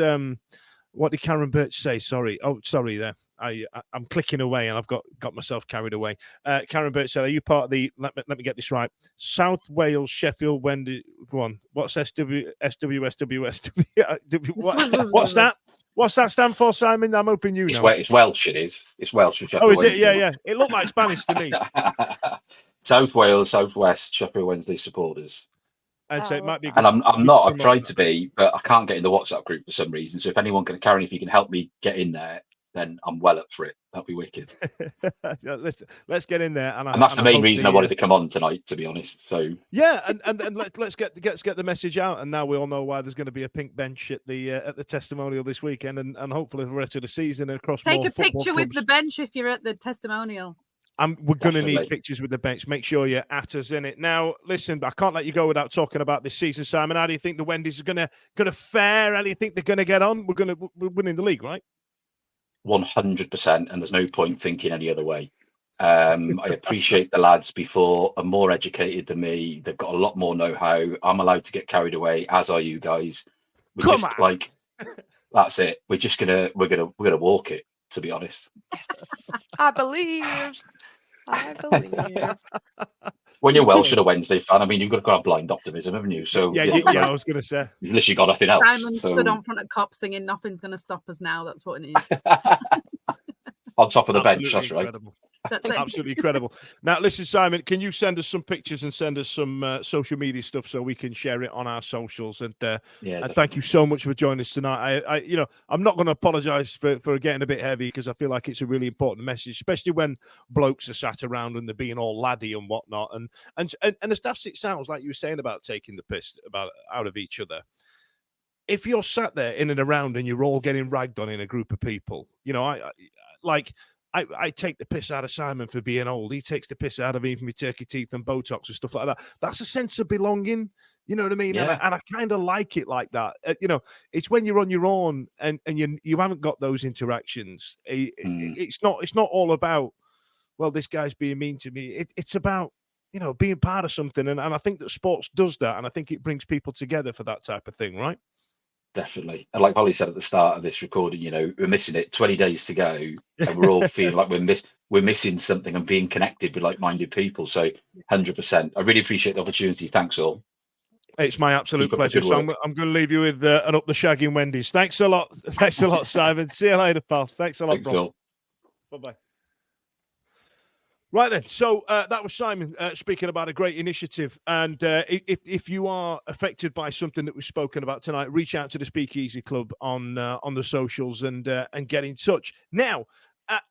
what did Karen Birch say? Sorry. Oh, sorry there. I'm clicking away and I've got myself carried away. Karen Birch said, are you part of the, let me get this right, South Wales, Sheffield Wednesday, go on, what's SWSWS? What's that? What's that stand for, Simon? I'm hoping you know. It's Welsh, it is. It's Welsh. Sheffield oh, is Wednesday. It? Yeah. It looked like Spanish to me. South Wales, Southwest, Sheffield Wednesday supporters. And so it might be. And I'm not. I've tried to be, but I can't get in the WhatsApp group for some reason. So if anyone can, Karen, if you can help me get in there, then I'm well up for it. That'd be wicked. let's get in there, and that's the main reason I wanted to come on tonight, to be honest. So yeah, and let's get the message out. And now we all know why there's going to be a pink bench at the testimonial this weekend, and hopefully the rest of the season across. Take a picture with the bench if you're at the testimonial. We're going to need pictures with the bench. Make sure you're at us in it. Now, listen, I can't let you go without talking about this season, Simon. How do you think the Wendy's are going to fare? How do you think they're going to get on? We're winning the league, right? 100%, and there's no point thinking any other way. I appreciate the lads before are more educated than me. They've got a lot more know-how. I'm allowed to get carried away, as are you guys. That's it. We're gonna walk it, to be honest. Yes, I believe. When you're Welsh and a Wednesday fan, I mean, you've got to have blind optimism, haven't you? So yeah, I was going to say. You've literally got nothing else. Simon stood on front of cops singing, "Nothing's going to stop us now." That's what it is. On top of the bench, that's right. That's absolutely incredible. Now, listen, Simon, can you send us some pictures and send us some social media stuff so we can share it on our socials? And thank you so much for joining us tonight. I'm not going to apologise for getting a bit heavy because I feel like it's a really important message, especially when blokes are sat around and they're being all laddie and whatnot. And as daft it sounds, like you were saying about taking the piss out of each other. If you're sat there in and around and you're all getting ragged on in a group of people, I take the piss out of Simon for being old. He takes the piss out of me for my turkey teeth and Botox and stuff like that. That's a sense of belonging. You know what I mean? Yeah. And I kind of like it like that. It's when you're on your own and you haven't got those interactions. It's not all about, well, this guy's being mean to me. It's about, being part of something. And I think that sports does that. And I think it brings people together for that type of thing, right? Definitely. And like Holly said at the start of this recording, we're missing it. 20 days to go, and we're all feeling like we're missing something and being connected with like-minded people. So 100%. I really appreciate the opportunity. Thanks all. It's my absolute pleasure. So I'm going to leave you with an up the shagging Wendy's. Thanks a lot. Thanks a lot, Simon. See you later, pal. Thanks a lot, bro. Bye-bye. Right then, so that was Simon speaking about a great initiative. And if you are affected by something that we've spoken about tonight, reach out to the Speakeasy Club on the socials and get in touch. Now,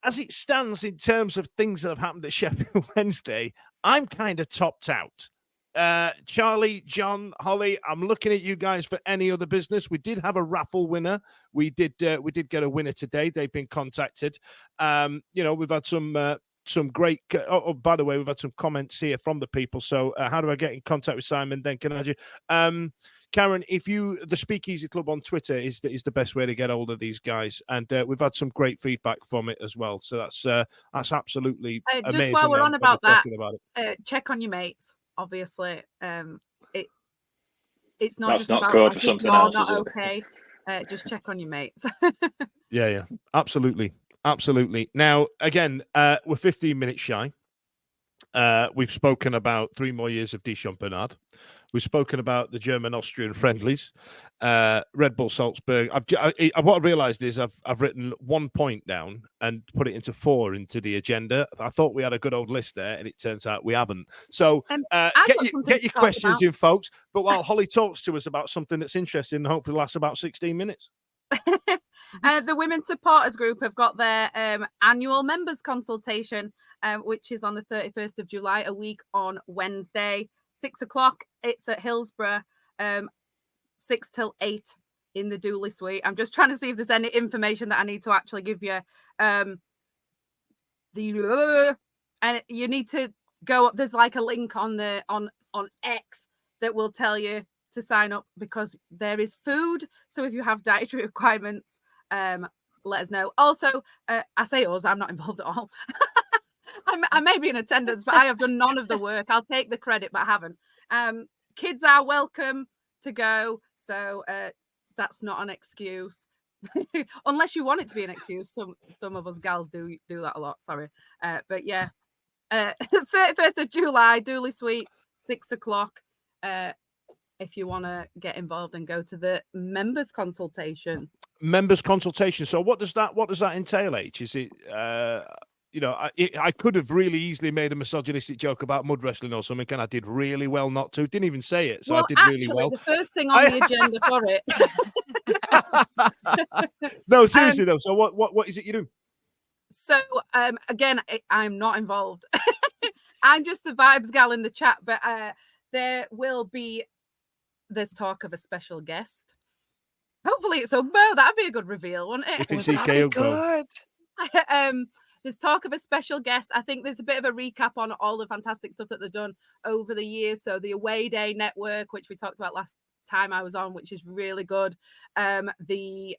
as it stands in terms of things that have happened at Sheffield Wednesday, I'm kind of topped out. Charlie, John, Holly, I'm looking at you guys for any other business. We did have a raffle winner. We did get a winner today. They've been contacted. We've had some great by the way, we've had some comments here from the people. So how do I get in contact with Simon? Then can I do Karen, the Speakeasy Club on Twitter is the best way to get hold of these guys, and we've had some great feedback from it as well. So that's absolutely amazing. Just while we're on about that, check on your mates. Obviously, it's not that's just not about code for something else. Not okay. Just check on your mates. Yeah, absolutely. Now, again, we're 15 minutes shy. We've spoken about 3 more years of Deschamps Bernard. We've spoken about the German-Austrian friendlies, Red Bull Salzberg. What I've realised is I've written 1 point down and put it into 4 into the agenda. I thought we had a good old list there, and it turns out we haven't. So get your questions in, folks. But while Holly talks to us about something that's interesting and hopefully lasts about 16 minutes. The Women's Supporters Group have got their annual members consultation, which is on the 31st of July, a week on Wednesday, 6:00. It's at Hillsborough, 6 till 8 in the Dooley Suite. I'm just trying to see if there's any information that I need to actually give you. And you need to go. There's like a link on X that will tell you to sign up because there is food. So if you have dietary requirements, let us know. Also, I say us, I'm not involved at all. I may be in attendance, but I have done none of the work. I'll take the credit, but I haven't. Kids are welcome to go, so that's not an excuse. Unless you want it to be an excuse. Some of us gals do that a lot. Sorry, but yeah, 31st of July, Dooley Suite, 6 o'clock. If you want to get involved and go to the members consultation. Members consultation. So what does that entail, H? Is it I could have really easily made a misogynistic joke about mud wrestling or something, and I did really well not to. Didn't even say it, so well, I did actually, really well. The first thing on the agenda for it. No, seriously though. So what is it you do? So again, I'm not involved. I'm just the vibes gal in the chat, but there's talk of a special guest. Hopefully it's Ugbo. That'd be a good reveal, wouldn't it? If it's EK Ugbo. There's talk of a special guest. I think there's a bit of a recap on all the fantastic stuff that they've done over the years. So the Away Day Network, which we talked about last time I was on, which is really good. The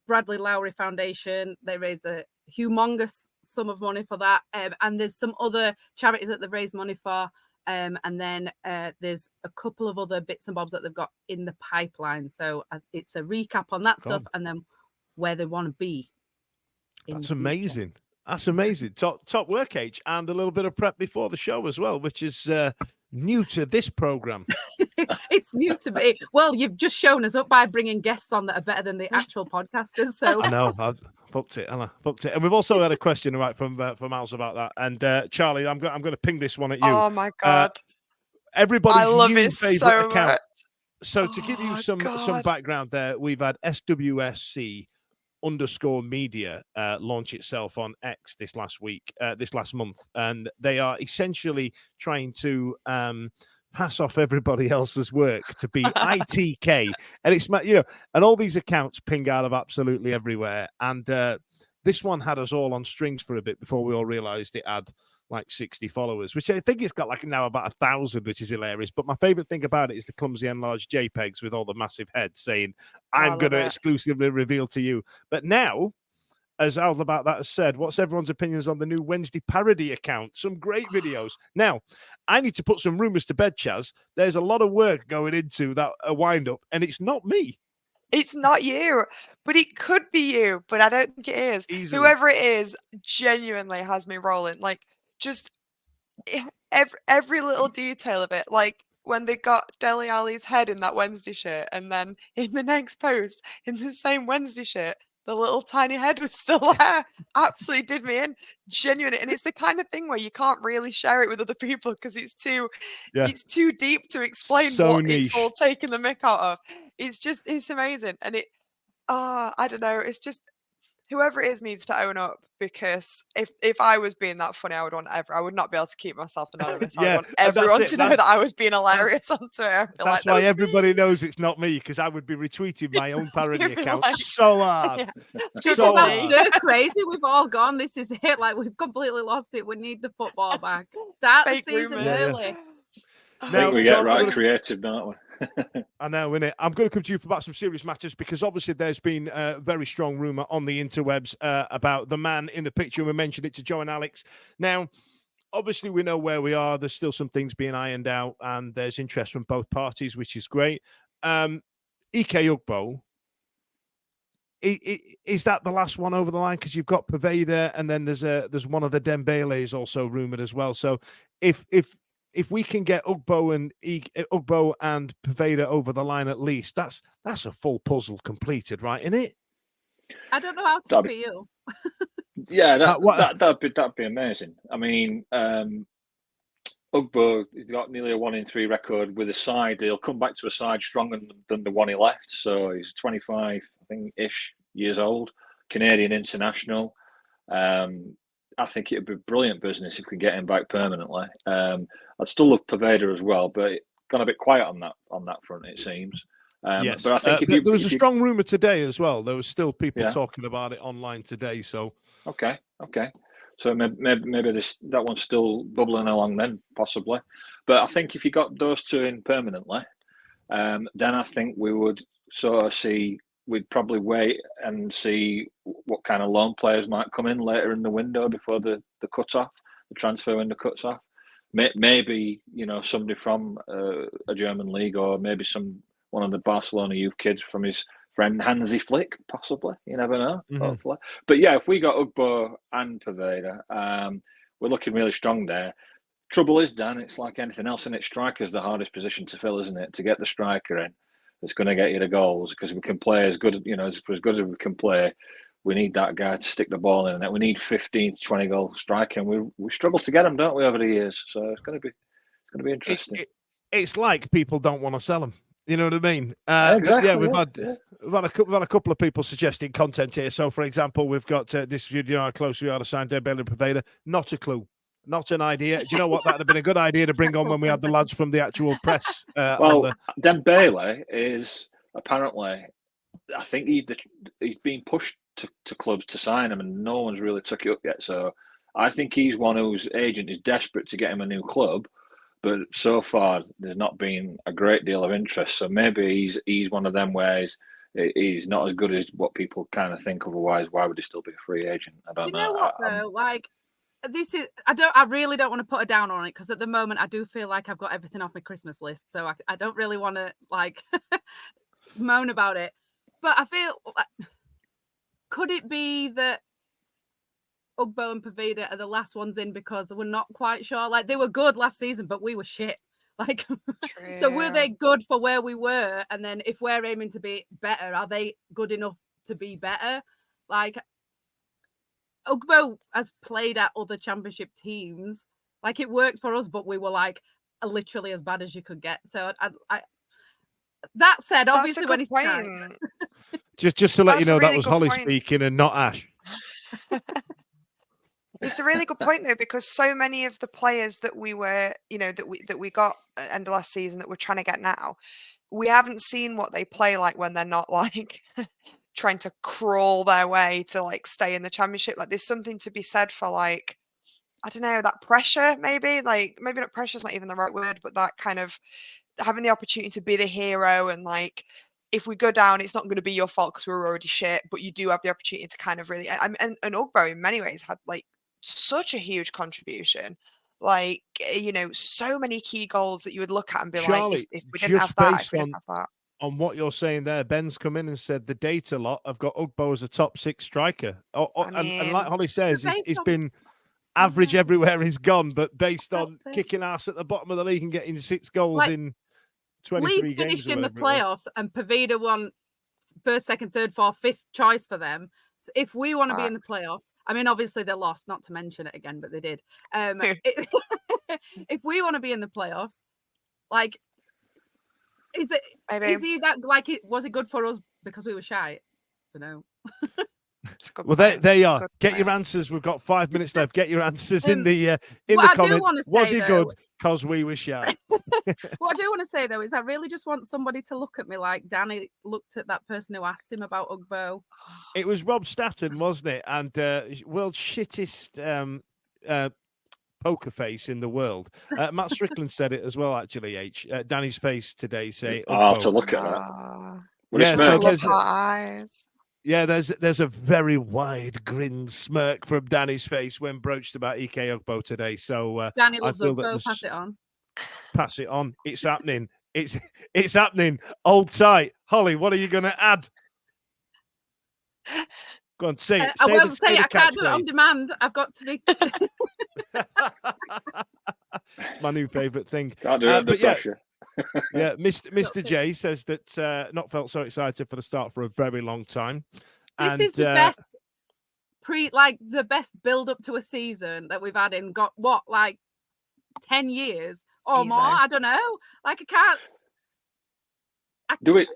Bradley Lowry Foundation, they raised a humongous sum of money for that. And there's some other charities that they've raised money for. And then there's a couple of other bits and bobs that they've got in the pipeline. So it's a recap on that stuff and then where they want to be. That's amazing. That's amazing. Top work, H, and a little bit of prep before the show as well, which is new to this program. It's new to me. Well, you've just shown us up by bringing guests on that are better than the actual podcasters. So I know. I fucked it, Anna. Fucked it. And we've also had a question from Al's about that. And Charlie, I'm going to ping this one at you. Oh my god! Everybody's I love new it favorite so account. much. So to give you some background there, we've had SWSC_media launch itself on X this last month, and they are essentially trying to pass off everybody else's work to be ITK, and it's and all these accounts ping out of absolutely everywhere, and this one had us all on strings for a bit before we all realized it had like 60 followers, which I think it's got like now about 1,000, which is hilarious. But my favorite thing about it is the clumsy enlarged JPEGs with all the massive heads saying, I'm going to exclusively reveal to you. But now, as Al about that has said, what's everyone's opinions on the new Wednesday parody account? Some great videos. Now, I need to put some rumors to bed, Chaz. There's a lot of work going into that wind up, and it's not me. It's not you, but it could be you, but I don't think it is. Easily. Whoever it is genuinely has me rolling. Like, just every little detail of it. Like, when they got Dele Alli's head in that Wednesday shirt, and then in the next post, in the same Wednesday shirt, the little tiny head was still there. Absolutely did me in. Genuinely. And it's the kind of thing where you can't really share it with other people because it's too deep to explain what niche. It's all taking the mick out of. It's amazing. And I don't know. It's just, whoever it is needs to own up, because if I was being that funny, I would not be able to keep myself anonymous. I would want everyone to know that I was being hilarious on Twitter. That's why everybody knows it's not me, because I would be retweeting my own parody account so hard. Yeah. So hard. Crazy. We've all gone. This is it. Like, we've completely lost it. We need the football back. Start the season early. I think we get right creative, don't we? I know, innit? I'm going to come to you about some serious matters, because obviously there's been a very strong rumour on the interwebs about the man in the picture. We mentioned it to Joe and Alex. Now, obviously we know where we are. There's still some things being ironed out, and there's interest from both parties, which is great. Ike Ugbo, is that the last one over the line? Because you've got Paveda, and then there's one of the Dembele's also rumoured as well. So if we can get Ugbo and Paveda over the line at least, that's a full puzzle completed, right? Isn't it? I don't know how to be you. Yeah, that'd be amazing. I mean, Ugbo, he's got nearly a 1 in 3 record with a side. He'll come back to a side stronger than the one he left. So he's 25, I think, ish years old, Canadian international. I think it'd be brilliant business if we could get him back permanently. I'd still love Paveda as well, but it's gone a bit quiet on that front, it seems. Yes, but I think there was a strong rumor today as well. There was still people talking about it online today. So okay. So maybe that one's still bubbling along then, possibly. But I think if you got those two in permanently, then I think we would sort of see. We'd probably wait and see what kind of loan players might come in later in the window before the cut-off, the transfer window cuts off. Maybe, somebody from a German league, or maybe one of the Barcelona youth kids from his friend Hansi Flick, possibly. You never know, hopefully. But yeah, if we got Ugbo and Poveda, we're looking really strong there. Trouble is, Dan, it's like anything else, and striker's the hardest position to fill, isn't it? To get the striker in that's going to get you the goals, because we can play as good as good as we can play. We need that guy to stick the ball in, and that we need 15 to 20 goal striker, and we struggle to get them, don't we, over the years? So it's going to be interesting. It's like people don't want to sell them. You know what I mean? Exactly. Yeah, we've had a couple of people suggesting content here. So, for example, we've got this video, how close we are to sign Dembele Poveda. Not a clue. Not an idea. Do you know what? That would have been a good idea to bring on when we had the lads from the actual press. Dembele is apparently, I think he's been pushed to clubs to sign him, and no one's really took it up yet. So I think he's one whose agent is desperate to get him a new club, but so far there's not been a great deal of interest. So maybe he's one of them where he's not as good as what people kind of think. Otherwise, why would he still be a free agent? I don't know. You know what though? I really don't want to put a down on it, because at the moment I do feel like I've got everything off my Christmas list, so I don't really want to moan about it. But I feel like, could it be that Ugbo and Poveda are the last ones in because we're not quite sure? Like, they were good last season, but we were shit. Like, so were they good for where we were? And then if we're aiming to be better, are they good enough to be better? Like, Ugbo has played at other championship teams. Like, it worked for us, but we were like literally as bad as you could get. So I that said, obviously when he's just to let you know, that was Holly speaking and not Ash. It's a really good point though, because so many of the players that we were, that we got at the end of last season that we're trying to get now, we haven't seen what they play like when they're not like trying to crawl their way to like stay in the championship. Like, there's something to be said for like, I don't know, that pressure, maybe not pressure is not even the right word, but that kind of having the opportunity to be the hero, and like, if we go down, it's not going to be your fault because we were already shit, but you do have the opportunity to kind of really, and Ugbo in many ways had like such a huge contribution, like, so many key goals that you would look at and be Charlie, like, if we didn't have that, if we didn't have that. On what you're saying there, Ben's come in and said the data lot have got Ugbo as a top 6 striker. And like Holly says, he's been average everywhere he's gone, but based on kicking ass at the bottom of the league and getting 6 goals in 23 Leeds games. finished in the playoffs, and Poveda won first, second, third, fourth, fifth choice for them. So if we want to be in the playoffs, I mean, obviously they lost, not to mention it again, but they did. If we want to be in the playoffs, like, is he that, like, was it good for us because we were shy? I don't know. Well, there you are. Get your answers. We've got 5 minutes left. Get your answers in the comments. Was he good because we were shy? What I do want to say though is I really just want somebody to look at me like Danny looked at that person who asked him about Ugbo. It was Rob Statten, wasn't it? And world's shittest poker face in the world. Matt Strickland said it as well, actually. Danny's face today say. I'll have to look at that. Eyes. Yeah, there's a very wide grin smirk from Danny's face when broached about Ike Ugbo today. So Danny loves Ugbo. Pass it on. Pass it on. It's happening. It's happening. Hold tight, Holly. What are you going to add? Go on, say it. I will say it. I can't do it on demand. I've got to be. It's my new favourite thing. Can't do it under pressure. Yeah, Mr. J says that not felt so excited for the start for a very long time. This is the best the best build up to a season that we've had in 10 years or more. I don't know. Like, I can't. Do we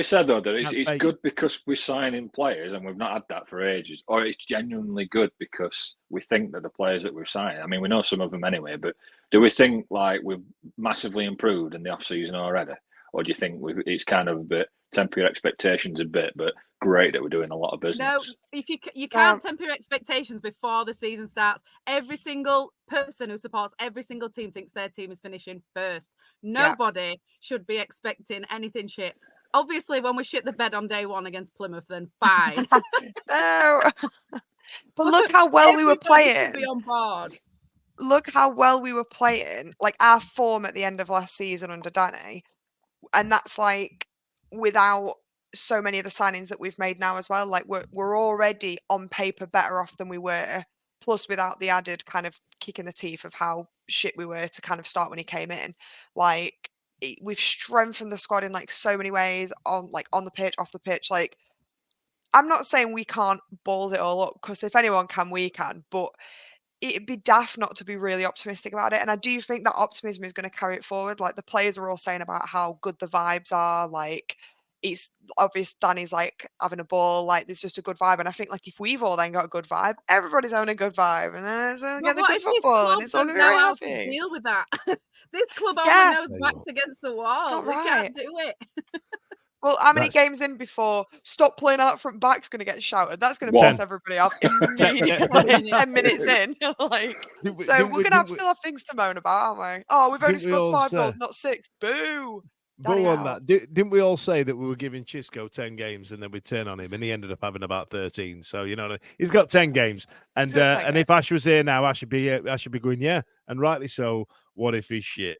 say though that it's good because we're signing players and we've not had that for ages, or it's genuinely good because we think that the players that we're signing, I mean, we know some of them anyway, but do we think like we've massively improved in the off season already, or do you think it's kind of a bit temper your expectations a bit, but great that we're doing a lot of business. No, if you can't temper your expectations before the season starts. Every single person who supports every single team thinks their team is finishing first. Nobody should be expecting anything shit. Obviously, when we shit the bed on day one against Plymouth, then fine. No. But look how well we were playing. Be on board. Look how well we were playing. Like our form at the end of last season under Danny, and that's like without so many of the signings that we've made now as well. Like we're already on paper better off than we were. Plus, without the added kind of kick in the teeth of how shit we were to kind of start when he came in, like we've strengthened the squad in like so many ways on the pitch, off the pitch. Like I'm not saying we can't balls it all up, because if anyone can, we can. But it'd be daft not to be really optimistic about it. And I do think that optimism is going to carry it forward. Like the players are all saying about how good the vibes are. Like it's obvious Danny's like having a ball. Like there's just a good vibe. And I think like if we've all then got a good vibe, everybody's having a good vibe, and then it's get the good football, and it's all going to be very happy. Deal with that. This club only knows backs against the wall. We can't do it. Well, how many games in before stop playing out front back's going to get shouted? That's going to piss everybody off immediately. 10 minutes in. Like, so we're going to still have things to moan about, aren't we? Oh, we've only scored 5 goals, not 6. Boo! Boo on that. Didn't we all say that we were giving Chisco 10 games and then we'd turn on him, and he ended up having about 13? So, you know, he's got 10 games. And if Ash was here now, Ash should be going, yeah, and rightly so. What if he's shit?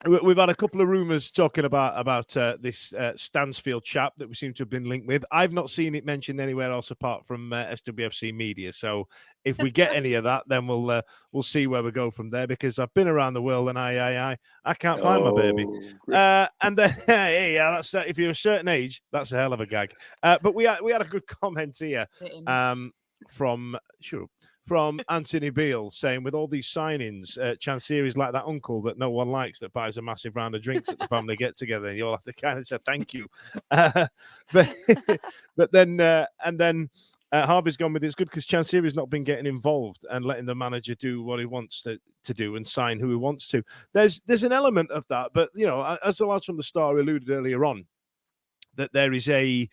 We've had a couple of rumours talking about this Stansfield chap that we seem to have been linked with. I've not seen it mentioned anywhere else apart from SWFC Media. So if we get any of that, then we'll see where we go from there, because I've been around the world and I can't find my baby. And then that's if you're a certain age, that's a hell of a gag. But we had a good comment here from Anthony Beale saying, with all these signings, Chansiri is like that uncle that no one likes that buys a massive round of drinks at the family get together, and you'll have to kind of say thank you. But then Harvey's gone with it's good because Chansiri's not been getting involved and letting the manager do what he wants to do and sign who he wants to. There's an element of that, but you know, as the lads from the Star alluded earlier on, that there is a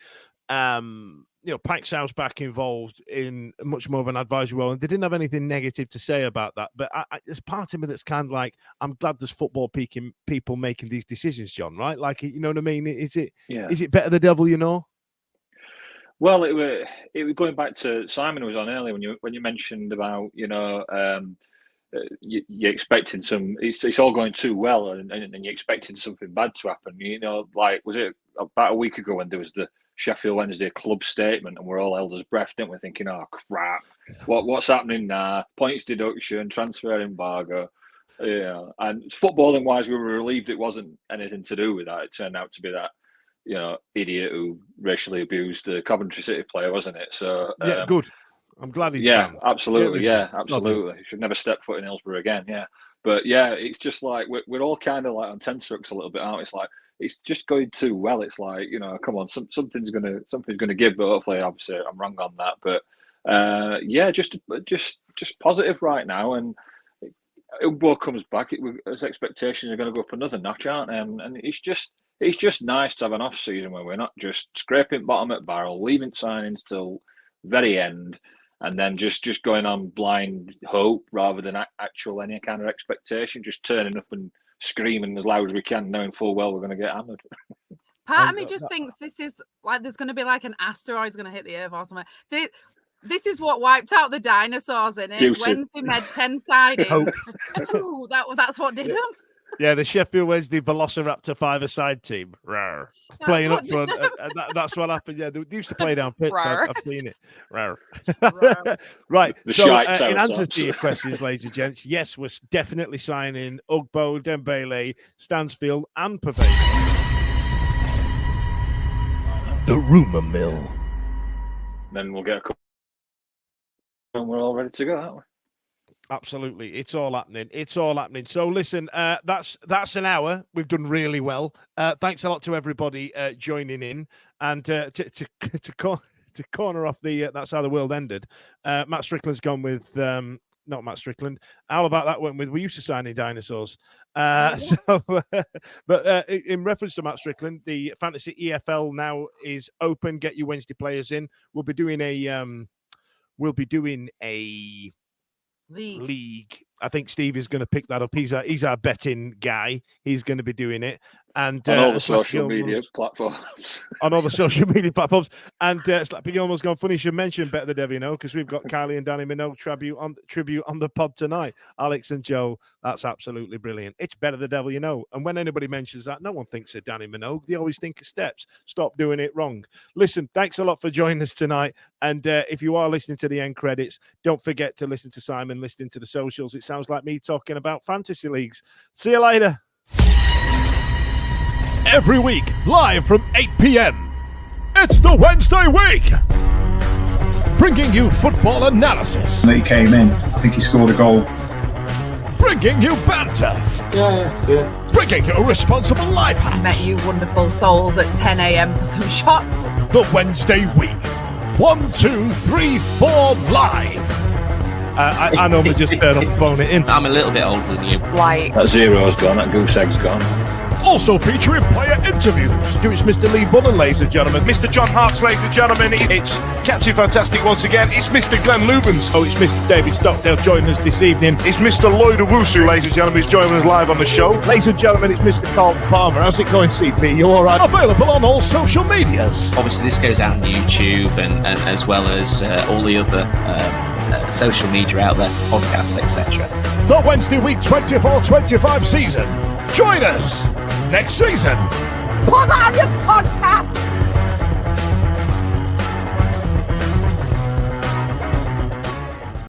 Pike's House back involved in much more of an advisory role, and they didn't have anything negative to say about that. But there's part of me that's kind of like, I'm glad there's football people making these decisions, John. Right? Like, you know what I mean? Is it better the devil you know? Well, it was going back to Simon who was on earlier when you mentioned about you're expecting some. It's all going too well, and you're expecting something bad to happen. You know, like was it about a week ago when there was the Sheffield Wednesday club statement, and we're all held as breath, didn't we? Thinking, oh crap, what's happening now? Points deduction, transfer embargo, and footballing wise, we were relieved it wasn't anything to do with that. It turned out to be that idiot who racially abused the Coventry City player, wasn't it? So good. I'm glad he's banned. Absolutely. He should never step foot in Hillsborough again. Yeah, but it's just like we're all kind of like on tenterhooks a little bit, aren't we? It's like it's just going too well. It's like come on, something's gonna give. But hopefully, obviously, I'm wrong on that. But just positive right now, and it comes back. His expectations are going to go up another notch, aren't they? And it's just nice to have an off season where we're not just scraping bottom at barrel, leaving signings till very end, and then just going on blind hope rather than actual any kind of expectation. Just turning up and screaming as loud as we can, knowing full well we're going to get hammered. Part of me just thinks this is like there's going to be like an asteroid's going to hit the Earth or something. This is what wiped out the dinosaurs in it. Wednesday made 10 signings. Ooh, that's what did them. Yeah, the Sheffield Wednesday Velociraptor 5-a-side team. Rawr. Playing up front. That's what happened. Yeah, they used to play down pitch. I've seen it. Rawr. Right. So, in answer to your questions, ladies and gents, yes, we're definitely signing Ugbo, Dembele, Stansfield, and Pavetta. The rumour mill. Then we'll get a couple. And we're all ready to go, aren't we? Absolutely. It's all happening. So listen, that's an hour. We've done really well. Thanks a lot to everybody joining in. And to corner off that's how the world ended. Matt Strickland's gone with not Matt Strickland. How about that one with we used to signing dinosaurs? But in reference to Matt Strickland, the Fantasy EFL now is open. Get your Wednesday players in. We'll be doing a league. I think Steve is going to pick that up. He's our betting guy. He's going to be doing it. And on all the social media platforms. On all the social media platforms. And Slappy Gilmore's gone, funny you should mention Better the Devil You Know, because we've got Kylie and Danny Minogue tribute on the pod tonight. Alex and Joe, that's absolutely brilliant. It's Better the Devil You Know. And when anybody mentions that, no one thinks of Danny Minogue. They always think of Steps. Stop doing it wrong. Listen, thanks a lot for joining us tonight. And if you are listening to the end credits, don't forget to listen to Simon listening to the socials. It sounds like me talking about fantasy leagues. See you later. Every week, live from 8 p.m. It's the Wednesday week, bringing you football analysis. He came in. I think he scored a goal. Bringing you banter. Yeah. Bringing you responsible life hacks. Met you wonderful souls at 10 a.m. for some shots. The Wednesday week. 1, 2, 3, 4 live. I normally just turn up and phone it in. I'm a little bit older than you. Like that zero's gone. That goose egg's gone. Also featuring player interviews. It's Mr. Lee Bullen, ladies and gentlemen. Mr. John Harps, ladies and gentlemen. It's Captain Fantastic once again. It's Mr. Glenn Lubens. Oh, it's Mr. David Stockdale joining us this evening. It's Mr. Lloyd Owusu, ladies and gentlemen. He's joining us live on the show. Ladies and gentlemen, it's Mr. Carlton Palmer. How's it going, CP? You all right? Available on all social medias. Obviously, this goes out on YouTube and as well as all the other social media out there, podcasts, etc. The Wednesday Week 24-25 season. Join us next season. Put on your podcast.